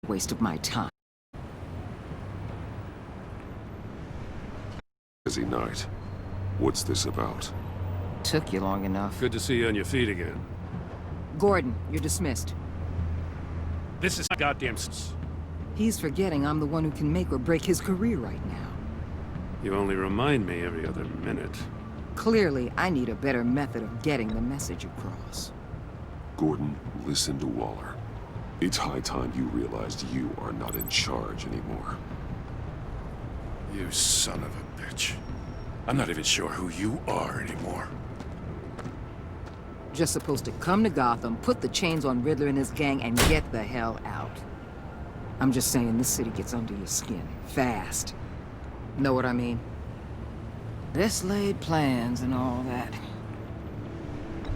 Waste of my time. Busy night. What's this about? Took you long enough. Good to see you on your feet again. Gordon, you're dismissed. This is goddamn s. He's forgetting I'm the one who can make or break his career right now. You only remind me every other minute. Clearly, I need a better method of getting the message across. Gordon, listen to Waller. It's high time you realized you are not in charge anymore. You son of a bitch. I'm not even sure who you are anymore. Just supposed to come to Gotham, put the chains on Riddler and his gang, and get the hell out. I'm just saying, this city gets under your skin. Fast. Know what I mean? This laid plans and all that.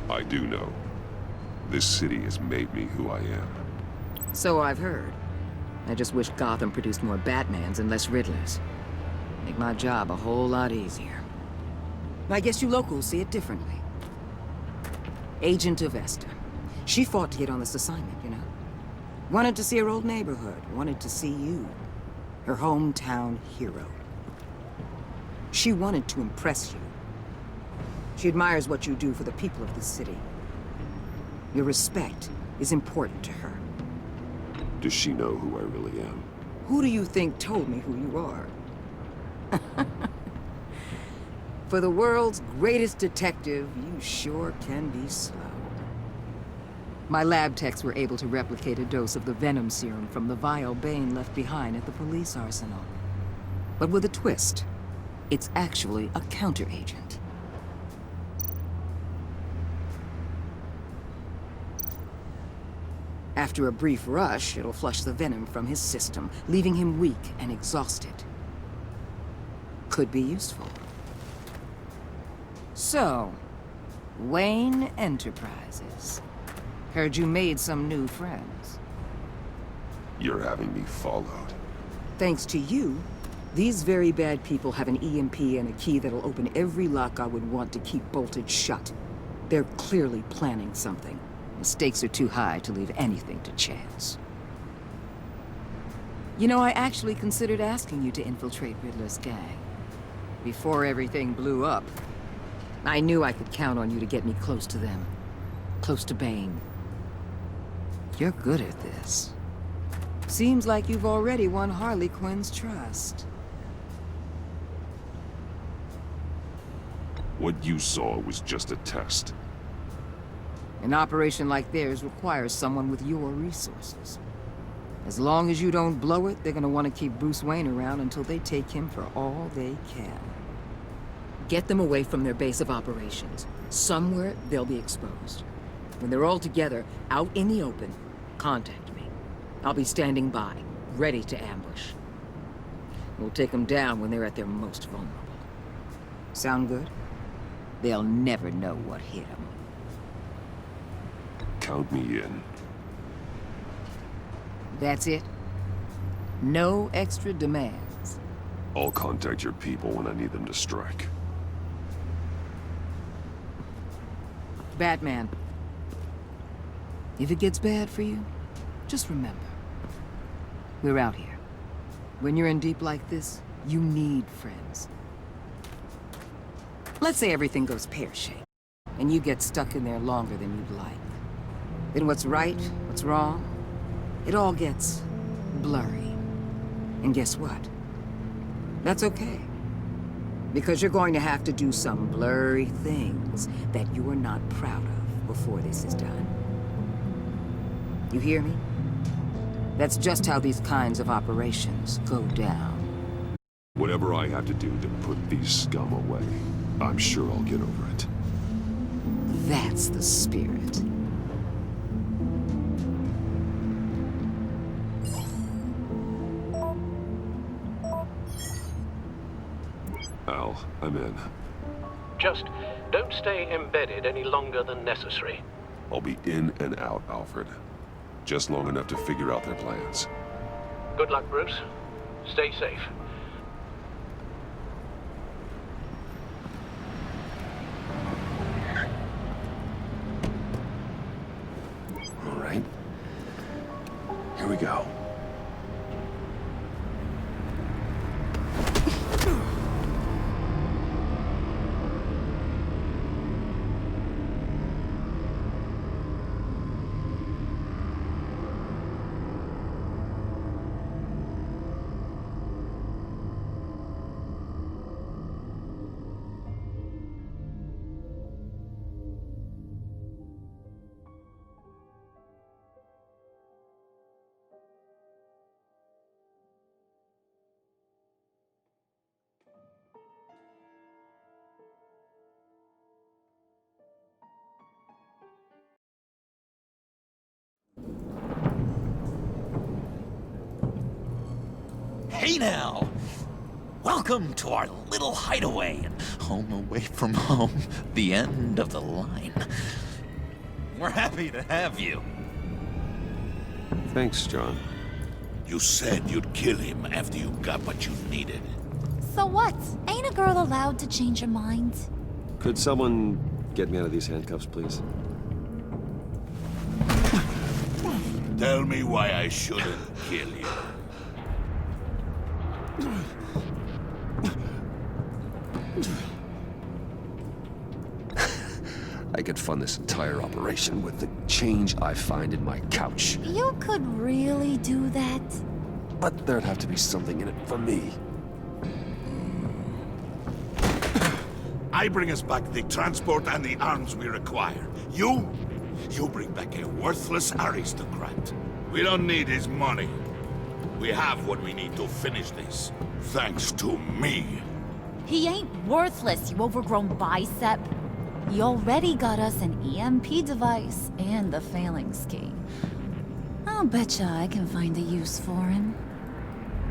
I do know. This city has made me who I am. So I've heard. I just wish Gotham produced more Batmans and less Riddlers. Make my job a whole lot easier. I guess you locals see it differently. Agent Avesta. She fought to get on this assignment, you know? Wanted to see her old neighborhood. Wanted to see you. Her hometown hero. She wanted to impress you. She admires what you do for the people of this city. Your respect is important to her. Does she know who I really am? Who do you think told me who you are? For the world's greatest detective, you sure can be slow. My lab techs were able to replicate a dose of the venom serum from the vial Bane left behind at the police arsenal. But with a twist. It's actually a counter-agent. After a brief rush, it'll flush the venom from his system, leaving him weak and exhausted. Could be useful. So, Wayne Enterprises. Heard you made some new friends. You're having me followed. Thanks to you, these very bad people have an EMP and a key that'll open every lock I would want to keep bolted shut. They're clearly planning something. The stakes are too high to leave anything to chance. You know, I actually considered asking you to infiltrate Riddler's gang. Before everything blew up, I knew I could count on you to get me close to them. Close to Bane. You're good at this. Seems like you've already won Harley Quinn's trust. What you saw was just a test. An operation like theirs requires someone with your resources. As long as you don't blow it, they're gonna want to keep Bruce Wayne around until they take him for all they can. Get them away from their base of operations. Somewhere they'll be exposed. When they're all together, out in the open, contact me. I'll be standing by, ready to ambush. We'll take them down when they're at their most vulnerable. Sound good? They'll never know what hit them. Count me in. That's it? No extra demands? I'll contact your people when I need them to strike. Batman. If it gets bad for you, just remember. We're out here. When you're in deep like this, you need friends. Let's say everything goes pear-shaped, and you get stuck in there longer than you'd like. Then what's right, what's wrong, it all gets blurry. And guess what? That's okay. Because you're going to have to do some blurry things that you are not proud of before this is done. You hear me? That's just how these kinds of operations go down. Whatever I have to do to put these scum away, I'm sure I'll get over it. That's the spirit. Al, I'm in. Just don't stay embedded any longer than necessary. I'll be in and out, Alfred. Just long enough to figure out their plans. Good luck, Bruce. Stay safe. All right. Here we go. Hey now! Welcome to our little hideaway. Home away from home. The end of the line. We're happy to have you. Thanks, John. You said you'd kill him after you got what you needed. So what? Ain't a girl allowed to change her mind? Could someone get me out of these handcuffs, please? Tell me why I shouldn't kill you. I could fund this entire operation with the change I find in my couch. You could really do that? But there'd have to be something in it for me. I bring us back the transport and the arms we require. You bring back a worthless aristocrat. We don't need his money. We have what we need to finish this. Thanks to me. He ain't worthless, you overgrown bicep. He already got us an EMP device and the phalanx key. I'll betcha I can find a use for him.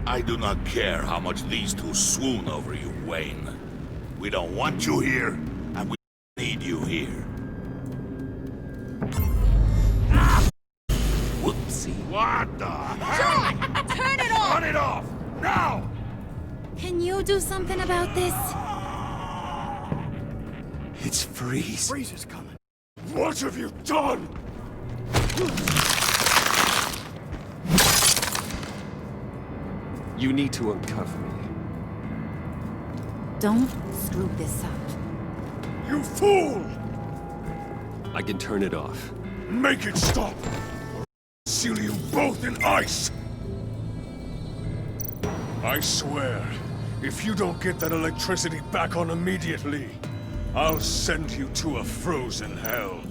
I do not care how much these two swoon over you, Wayne. We don't want you here, and we need you here. Whoopsie. What the hell? John, turn it off! Turn it off! Now! Can you do something about this? It's Freeze. Freeze is coming. What have you done? You need to uncuff me. Don't screw this up. You fool! I can turn it off. Make it stop! Or I'll seal you both in ice! I swear, if you don't get that electricity back on immediately, I'll send you to a frozen hell.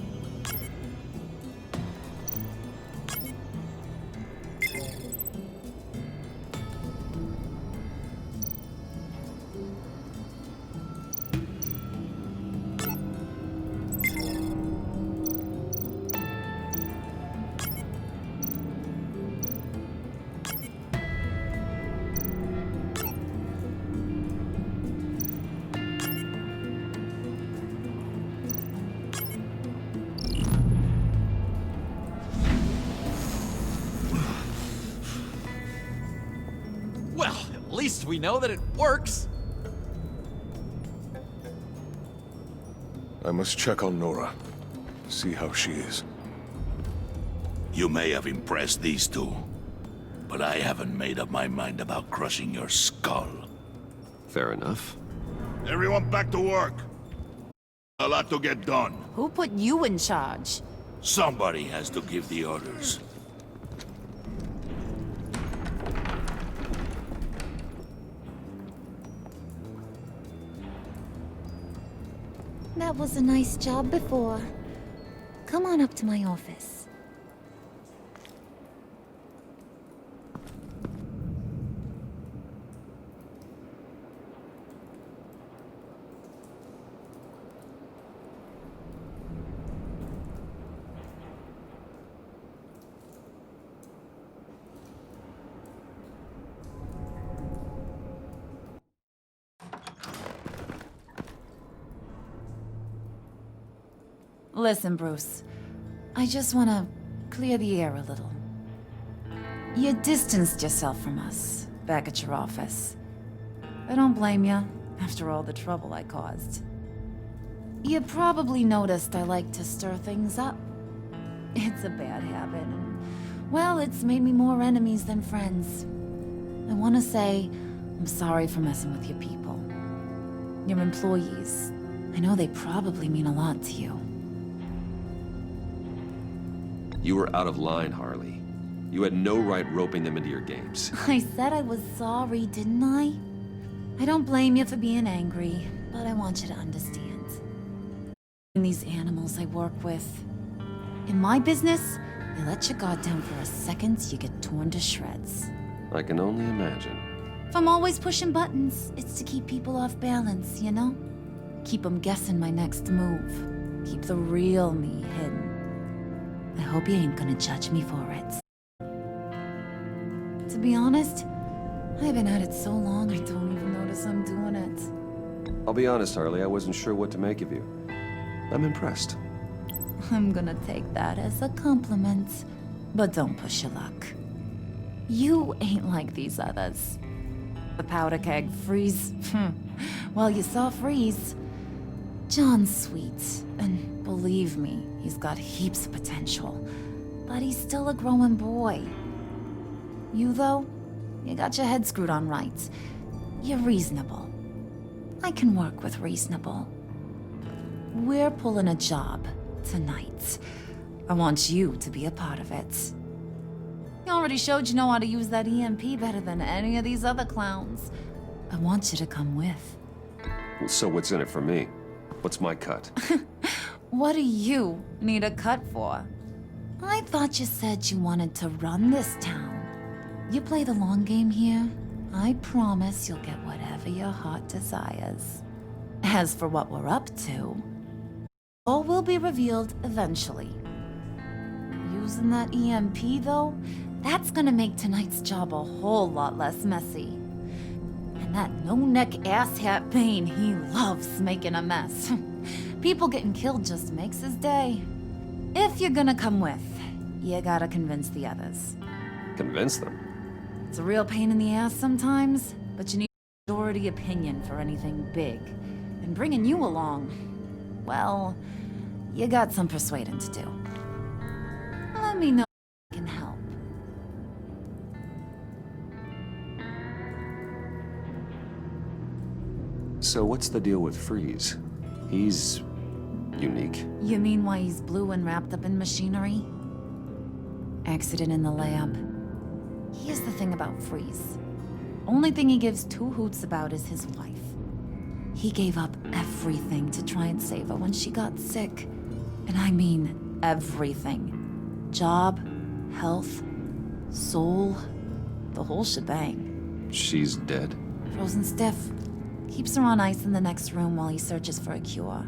Well, at least we know that it works. I must check on Nora. See how she is. You may have impressed these two, but I haven't made up my mind about crushing your skull. Fair enough. Everyone back to work. A lot to get done. Who put you in charge? Somebody has to give the orders. That was a nice job before. Come on up to my office. Listen, Bruce. I just want to clear the air a little. You distanced yourself from us back at your office. I don't blame you, after all the trouble I caused. You probably noticed I like to stir things up. It's a bad habit, and, well, it's made me more enemies than friends. I want to say I'm sorry for messing with your people. Your employees. I know they probably mean a lot to you. You were out of line, Harley. You had no right roping them into your games. I said I was sorry, didn't I? I don't blame you for being angry, but I want you to understand. In these animals I work with. In my business, you let your guard down for a second, you get torn to shreds. I can only imagine. If I'm always pushing buttons, it's to keep people off balance, you know? Keep them guessing my next move. Keep the real me hidden. I hope you ain't gonna judge me for it. To be honest, I've been at it so long I don't even notice I'm doing it. I'll be honest, Harley, I wasn't sure what to make of you. I'm impressed. I'm gonna take that as a compliment. But don't push your luck. You ain't like these others. The powder keg, Freeze. Well, you saw Freeze. John's sweet, and believe me, he's got heaps of potential. But he's still a growing boy. You, though, you got your head screwed on right. You're reasonable. I can work with reasonable. We're pulling a job tonight. I want you to be a part of it. You already showed you know how to use that EMP better than any of these other clowns. I want you to come with. So what's in it for me? What's my cut? What do you need a cut for? I thought you said you wanted to run this town. You play the long game here, I promise you'll get whatever your heart desires. As for what we're up to, all will be revealed eventually. Using that EMP, though, that's gonna make tonight's job a whole lot less messy. And that no-neck asshat Bane, he loves making a mess. People getting killed just makes his day. If you're gonna come with, you gotta convince the others. Convince them? It's a real pain in the ass sometimes, but you need a majority opinion for anything big. And bringing you along, well, you got some persuading to do. Let me know if I can help. So what's the deal with Freeze? He's unique. You mean why he's blue and wrapped up in machinery? Accident in the lab. Here's the thing about Freeze. Only thing he gives two hoots about is his wife. He gave up everything to try and save her when she got sick. And I mean everything. Job, health, soul, the whole shebang. She's dead? Frozen stiff. Keeps her on ice in the next room while he searches for a cure.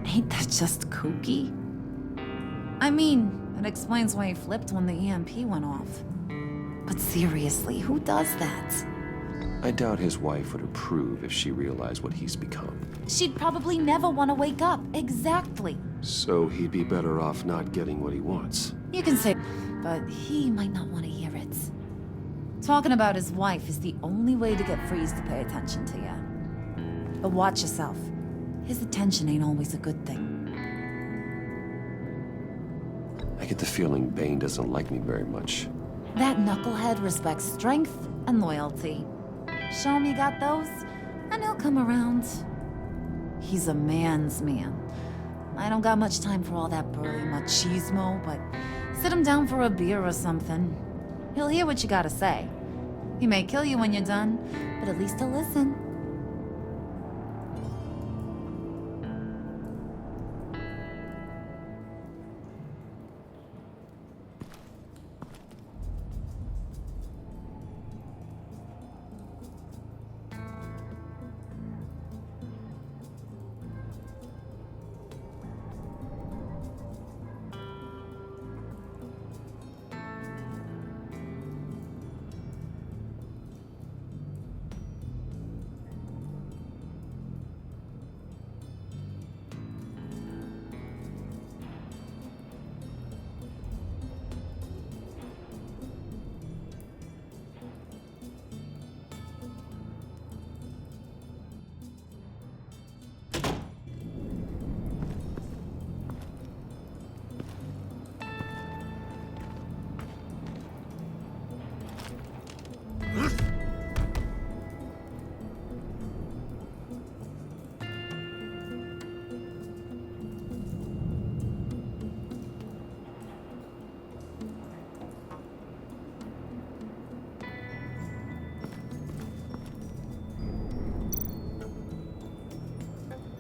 Ain't that just kooky? I mean, it explains why he flipped when the EMP went off. But seriously, who does that? I doubt his wife would approve if she realized what he's become. She'd probably never want to wake up. Exactly. So he'd be better off not getting what he wants. You can say, but he might not want to hear it. Talking about his wife is the only way to get Freeze to pay attention to you. But watch yourself. His attention ain't always a good thing. I get the feeling Bane doesn't like me very much. That knucklehead respects strength and loyalty. Show him you got those, and he'll come around. He's a man's man. I don't got much time for all that burly machismo, but sit him down for a beer or something. He'll hear what you gotta say. He may kill you when you're done, but at least he'll listen.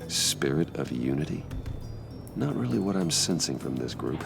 Spirit of unity? Not really what I'm sensing from this group.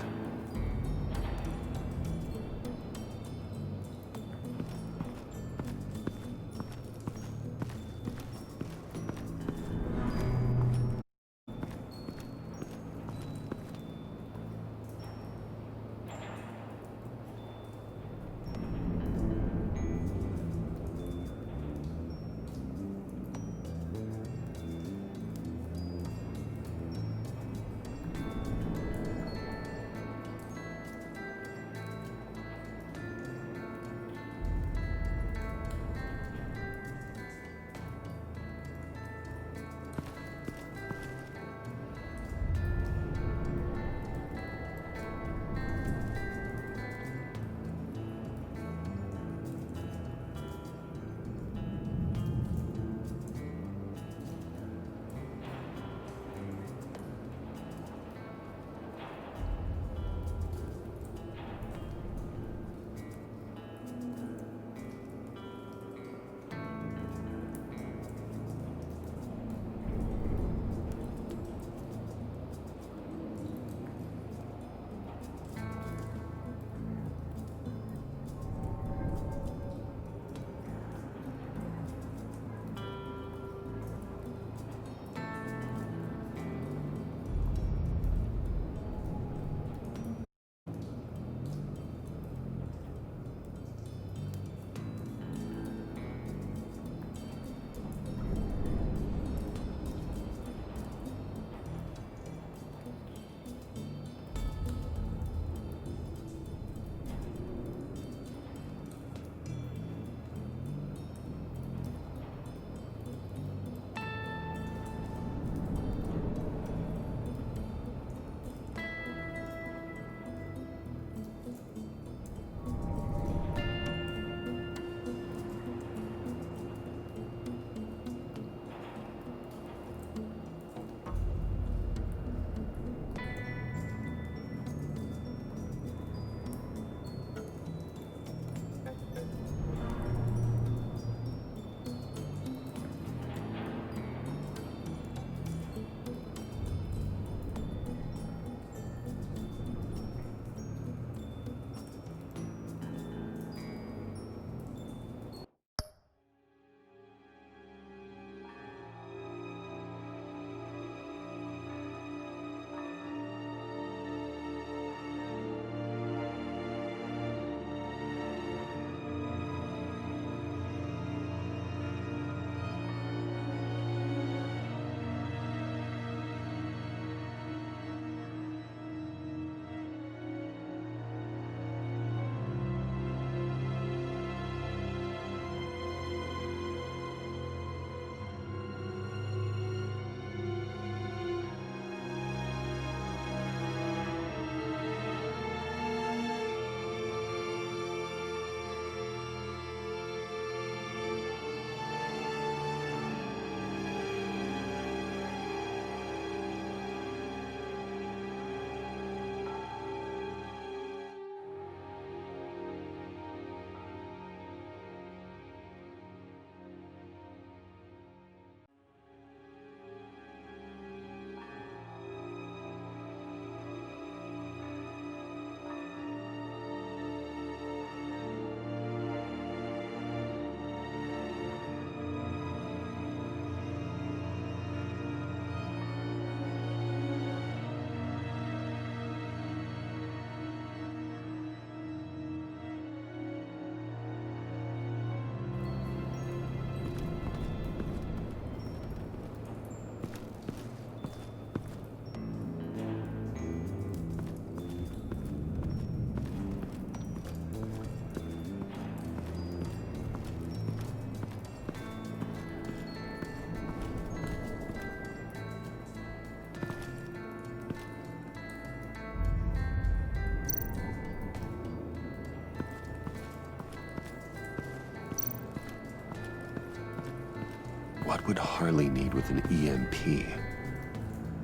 What would Harley need with an EMP?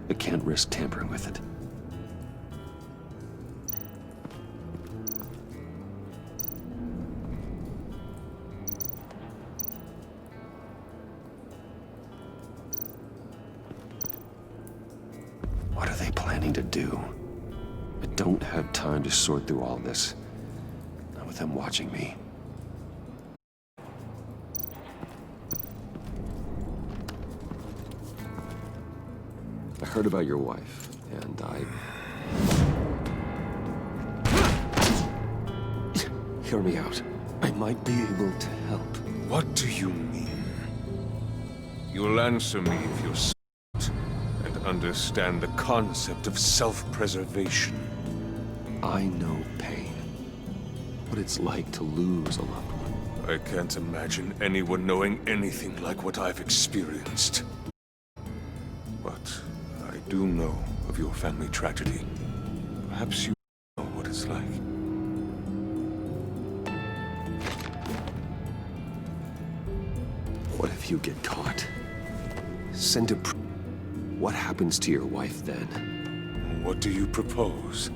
I can't risk tampering with it. What are they planning to do? I don't have time to sort through all this. Not with them watching me. I heard about your wife, and Hear me out. I might be able to help. What do you mean? You'll answer me if you're smart and understand the concept of self-preservation. I know pain. What it's like to lose a loved one. I can't imagine anyone knowing anything like what I've experienced. But I do know of your family tragedy. Perhaps you know what it's like. What if you get caught? Sent to what happens to your wife then? What do you propose?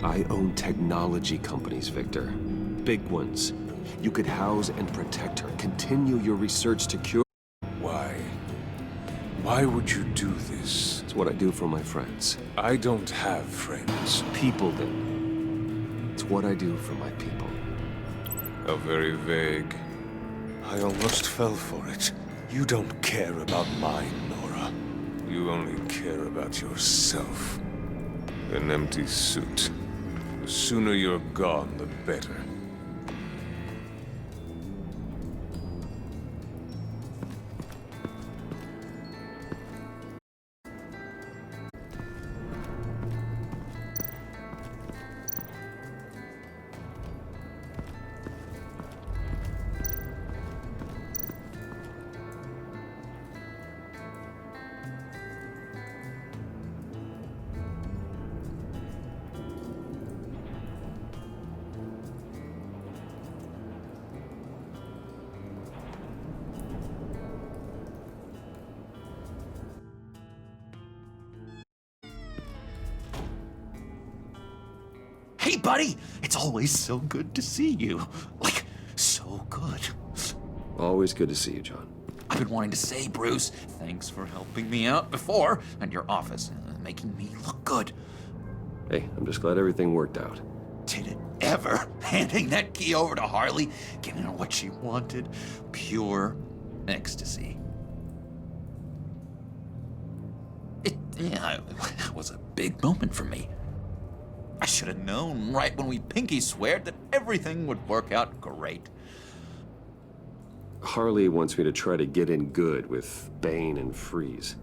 I own technology companies, Victor. Big ones. You could house and protect her. Continue your research to cure. Why? Why would you do this? It's what I do for my friends. I don't have friends. People do. It's what I do for my people. How very vague. I almost fell for it. You don't care about mine, Nora. You only care about yourself. An empty suit. The sooner you're gone, the better. Hey, buddy! It's always so good to see you. Like, so good. Always good to see you, John. I've been wanting to say, Bruce, thanks for helping me out before, and your office, making me look good. Hey, I'm just glad everything worked out. Did it ever? Handing that key over to Harley, giving her what she wanted. Pure ecstasy. It was a big moment for me. I should have known right when we pinky sweared that everything would work out great. Harley wants me to try to get in good with Bane and Freeze.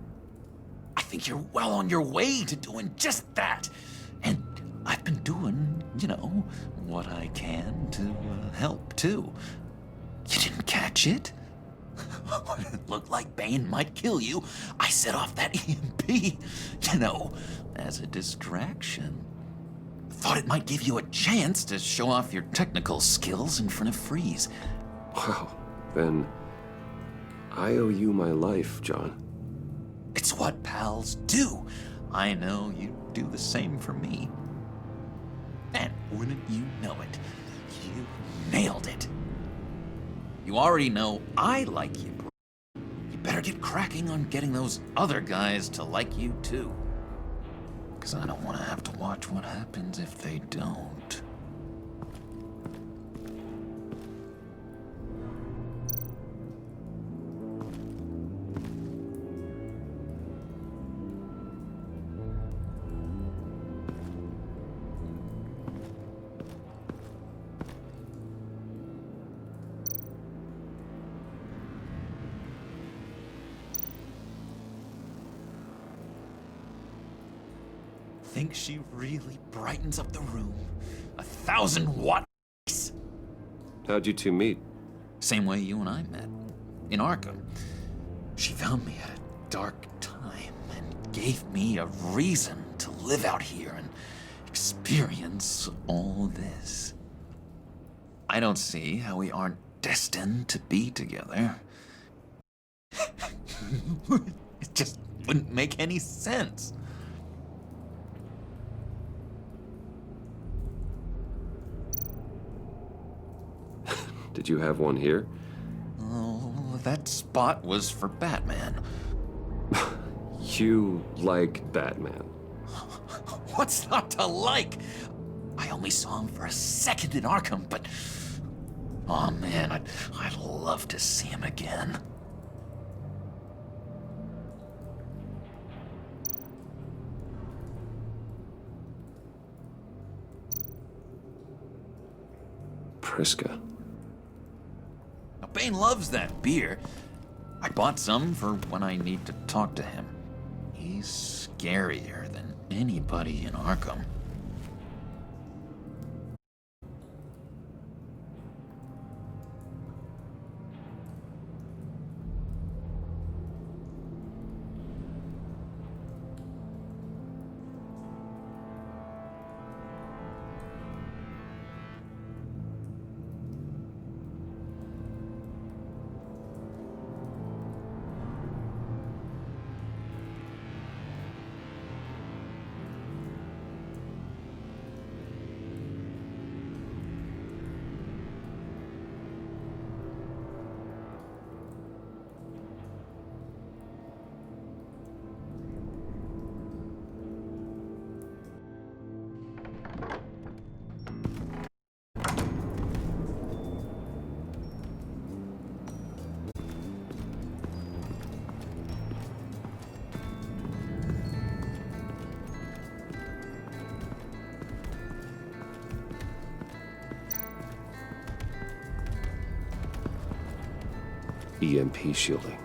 I think you're well on your way to doing just that. And I've been doing, what I can to help, too. You didn't catch it? When it looked like Bane might kill you, I set off that EMP, as a distraction. Thought it might give you a chance to show off your technical skills in front of Freeze. Wow, then I owe you my life, John. It's what pals do. I know you do the same for me. And wouldn't you know it, you nailed it. You already know I like you, bro. You better get cracking on getting those other guys to like you, too. Because I don't want to have to watch what happens if they don't. Think she really brightens up the room. 1,000-watt. How'd you two meet? Same way you and I met. In Arkham. She found me at a dark time and gave me a reason to live out here and experience all this. I don't see how we aren't destined to be together. It just wouldn't make any sense. Did you have one here? Oh, that spot was for Batman. You like Batman? What's not to like? I only saw him for a second in Arkham, but... oh man, I'd love to see him again. Priska. Now, Bane loves that beer. I bought some for when I need to talk to him. He's scarier than anybody in Arkham. EMP shielding.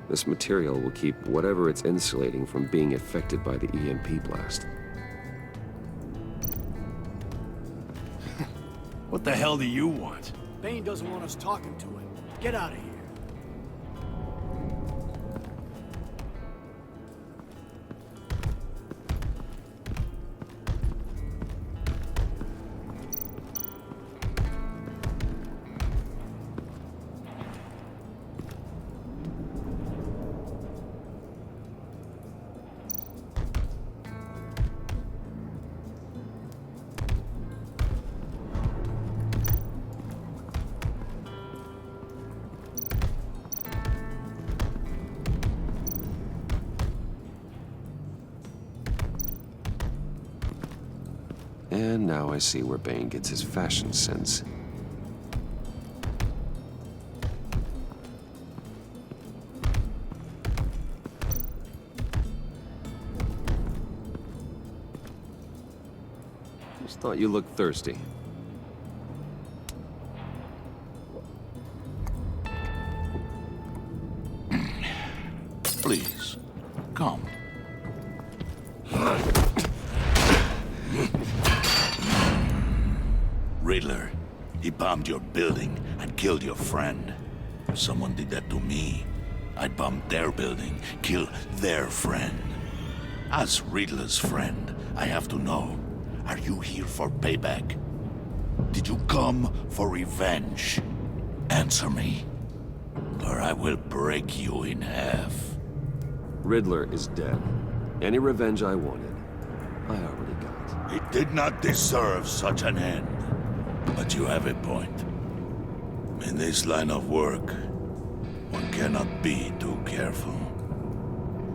This material will keep whatever it's insulating from being affected by the EMP blast. What the hell do you want? Bane doesn't want us talking to him. Get out of here. And now I see where Bane gets his fashion sense. Just thought you looked thirsty. Please, come. Riddler, he bombed your building and killed your friend. If someone did that to me, I'd bomb their building, kill their friend. As Riddler's friend, I have to know, are you here for payback? Did you come for revenge? Answer me, or I will break you in half. Riddler is dead. Any revenge I wanted, I already got. He did not deserve such an end. But you have a point. In this line of work, one cannot be too careful.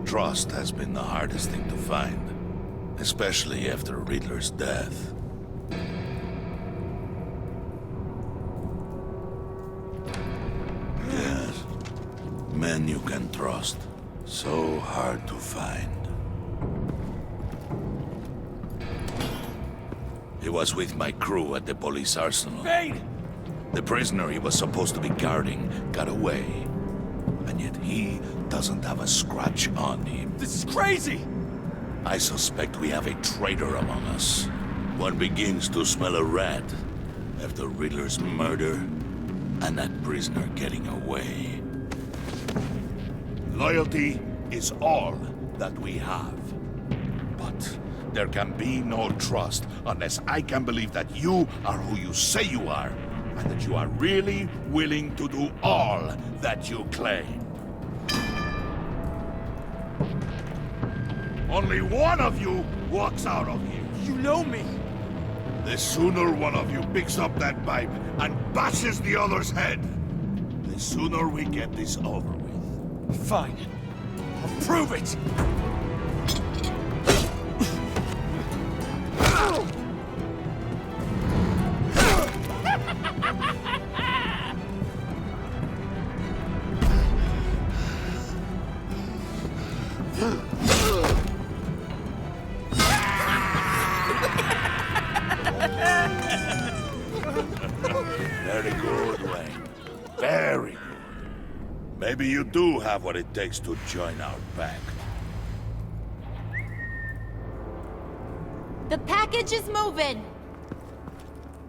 Trust has been the hardest thing to find, especially after Riddler's death. Yes, men you can trust. So hard to find. He was with my crew at the police arsenal. Bane! The prisoner he was supposed to be guarding got away. And yet he doesn't have a scratch on him. This is crazy! I suspect we have a traitor among us. One begins to smell a rat after Riddler's murder and that prisoner getting away. Loyalty is all that we have. But There can be no trust unless I can believe that you are who you say you are, and that you are really willing to do all that you claim. Only one of you walks out of here. You know me. The sooner one of you picks up that pipe and bashes the other's head, the sooner we get this over with. Fine. I'll prove it. Very good, Wayne. Very good. Maybe you do have what it takes to join our pact. The package is moving.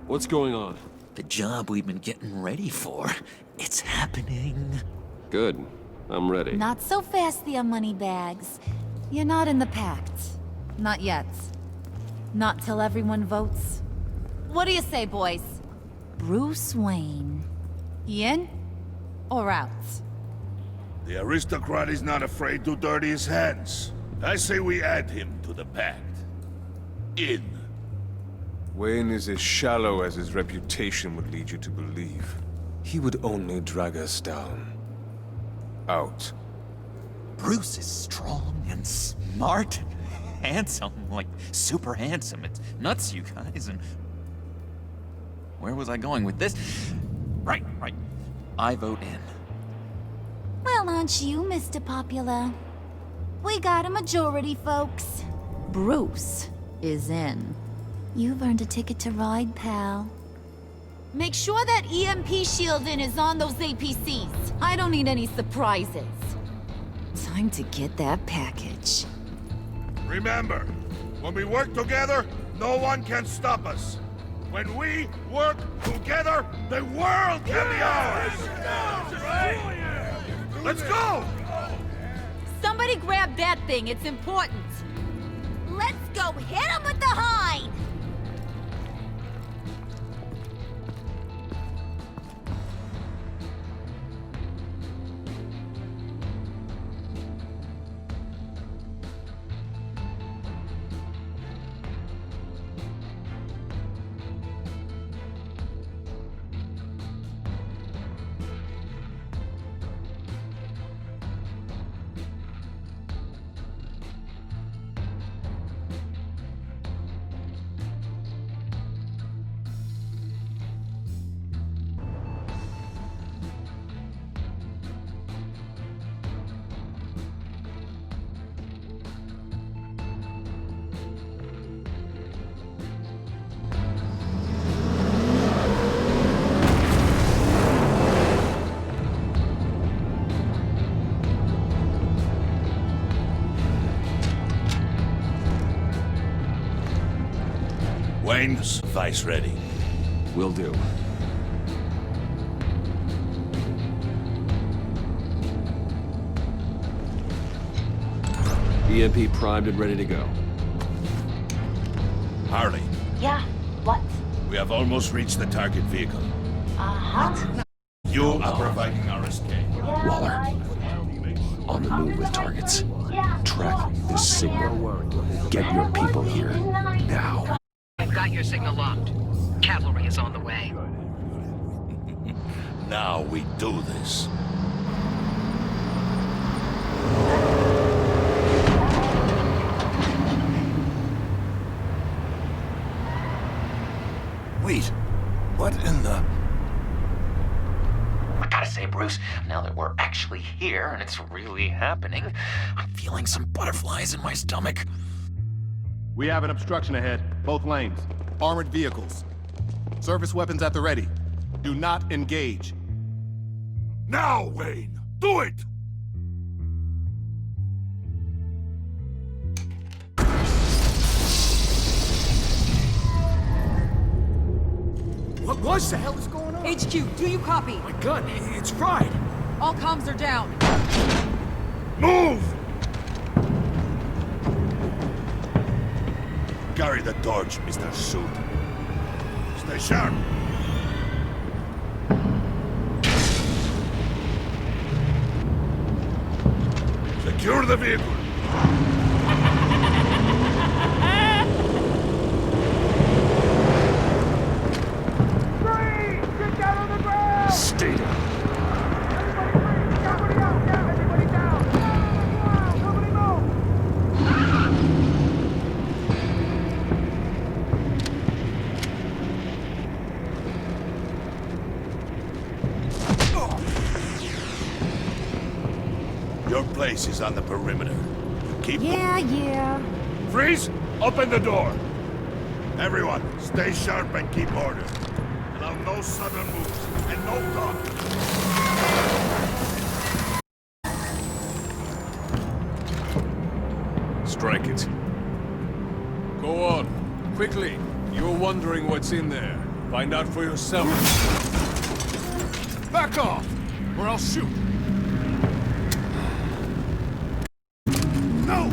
What's going on? The job we've been getting ready for. It's happening. Good. I'm ready. Not so fast, the Moneybags. You're not in the pact. Not yet. Not till everyone votes. What do you say, boys? Bruce Wayne. In or out? The aristocrat is not afraid to dirty his hands. I say we add him to the pact. In. Wayne is as shallow as his reputation would lead you to believe. He would only drag us down. Out. Bruce is strong and smart and handsome, like super handsome. It's nuts, you guys, and... Where was I going with this? Right. I vote in. Well, aren't you, Mr. Popular? We got a majority, folks. Bruce is in. You've earned a ticket to ride, pal. Make sure that EMP shielding is on those APCs. I don't need any surprises. Time to get that package. Remember, when we work together, no one can stop us. When we work together, the world can be ours! Let's go! Somebody grab that thing. It's important. Let's go. Hit him with the hide. Wayne's vice ready. Will do. EMP primed and ready to go. Harley, Yeah, what? we have almost reached the target vehicle. Uh-huh. You are providing our escape. Waller. On the move with targets. Track this signal. Get your people here. Now. I've got your signal locked. Cavalry is on the way. Now we do this. Wait, what in the... I gotta say, Bruce, now that we're actually here and it's really happening, I'm feeling some butterflies in my stomach. We have an obstruction ahead, both lanes. Armored vehicles. Service weapons at the ready. Do not engage. Now, Wayne! Do it! What was that? What the hell is going on? HQ, do you copy? My gun, it's fried. All comms are down. Move! carry the torch, Mr. Suit. Stay sharp. Secure the vehicle. Stay down. Your place is on the perimeter. Keep... Yeah. Freeze! Open the door! Everyone, stay sharp and keep order. Allow no sudden moves, and no talk. Strike it. Go on. Quickly. You're wondering what's in there. Find out for yourself. Back off, or I'll shoot. No!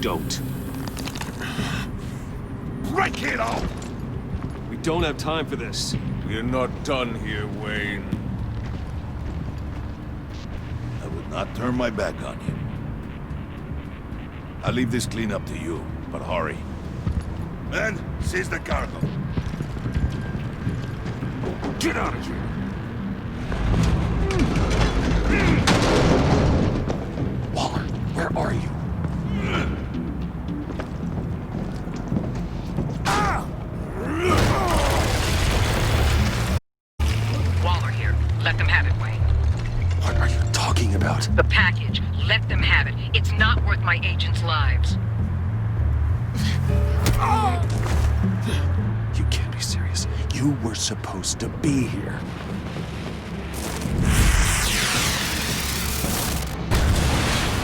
Don't. Break it off! We don't have time for this. We're not done here, Wayne. I would not turn my back on you. I'll leave this cleanup to you, but hurry. Men, seize the cargo. Get out of here! Waller, where are you? Waller here. Let them have it, Wayne. What are you talking about? The package. Let them have it. It's not worth my agents' lives. You can't be serious. You were supposed to be here.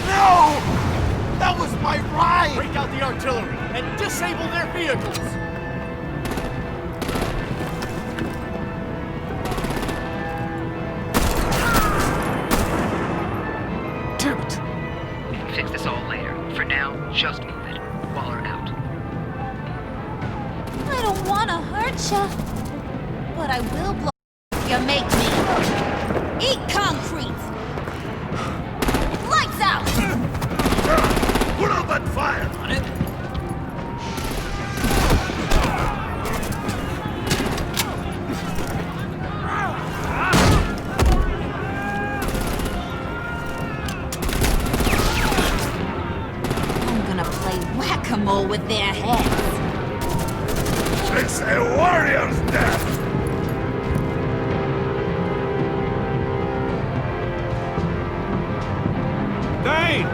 No! That was my ride! Break out the artillery and disable their vehicles! Damn it! We can fix this all later. For now, just move it. Waller out. I don't want to hurt ya, but I will blow if you make me. Eat concrete! Lights out! Put out that fire on it! I'm gonna play whack-a-mole with their heads. It's a warrior's death! Dane!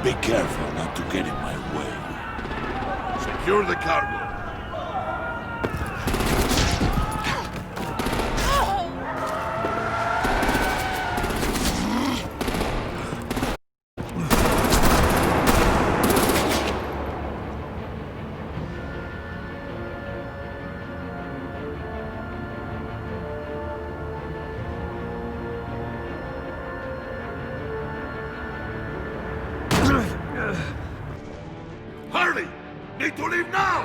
Be careful not to get in my way. Secure the cargo. Harley! Need to leave now!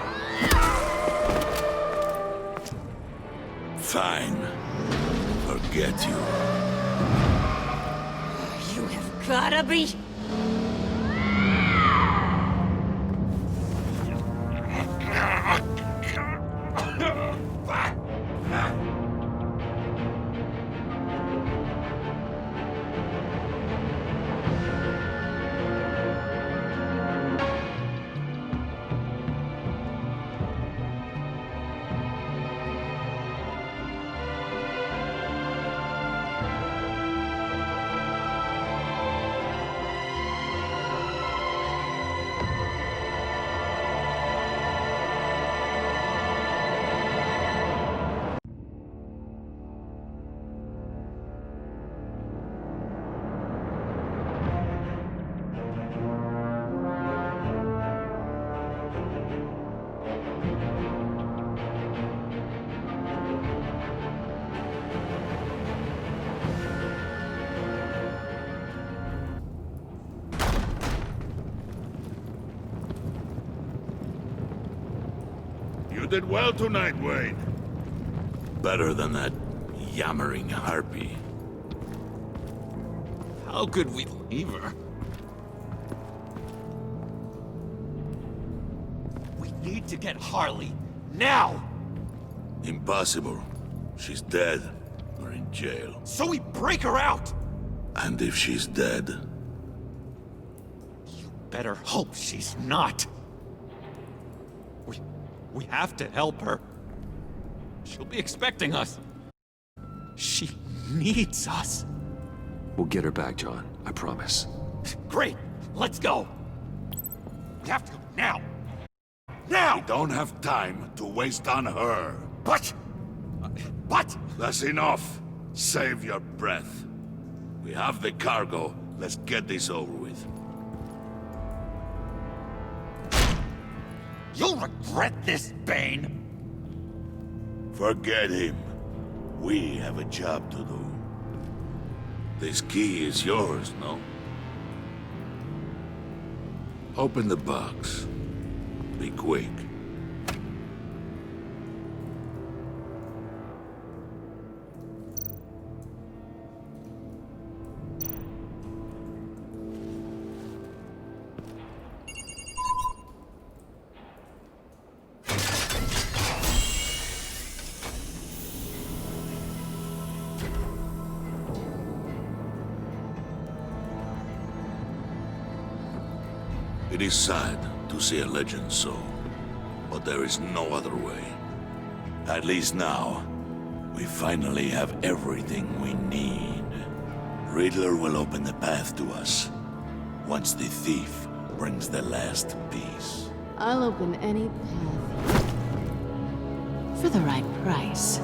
Fine. Forget you. You have gotta be... did well tonight, Wayne. Better than that yammering harpy. How could we leave her? We need to get Harley. Now! Impossible. She's dead. Or in jail. So we break her out! And if she's dead... You better hope she's not. We have to help her. She'll be expecting us. She needs us. We'll get her back, John. I promise. Great! Let's go! We have to go now! Now! We don't have time to waste on her. But... That's enough. Save your breath. We have the cargo. Let's get this over with. You'll regret this, Bane! Forget him. We have a job to do. This key is yours, no? Open the box. Be quick. It is sad to see a legend so, but there is no other way. At least now, we finally have everything we need. Riddler will open the path to us, once the thief brings the last piece. I'll open any path. For the right price.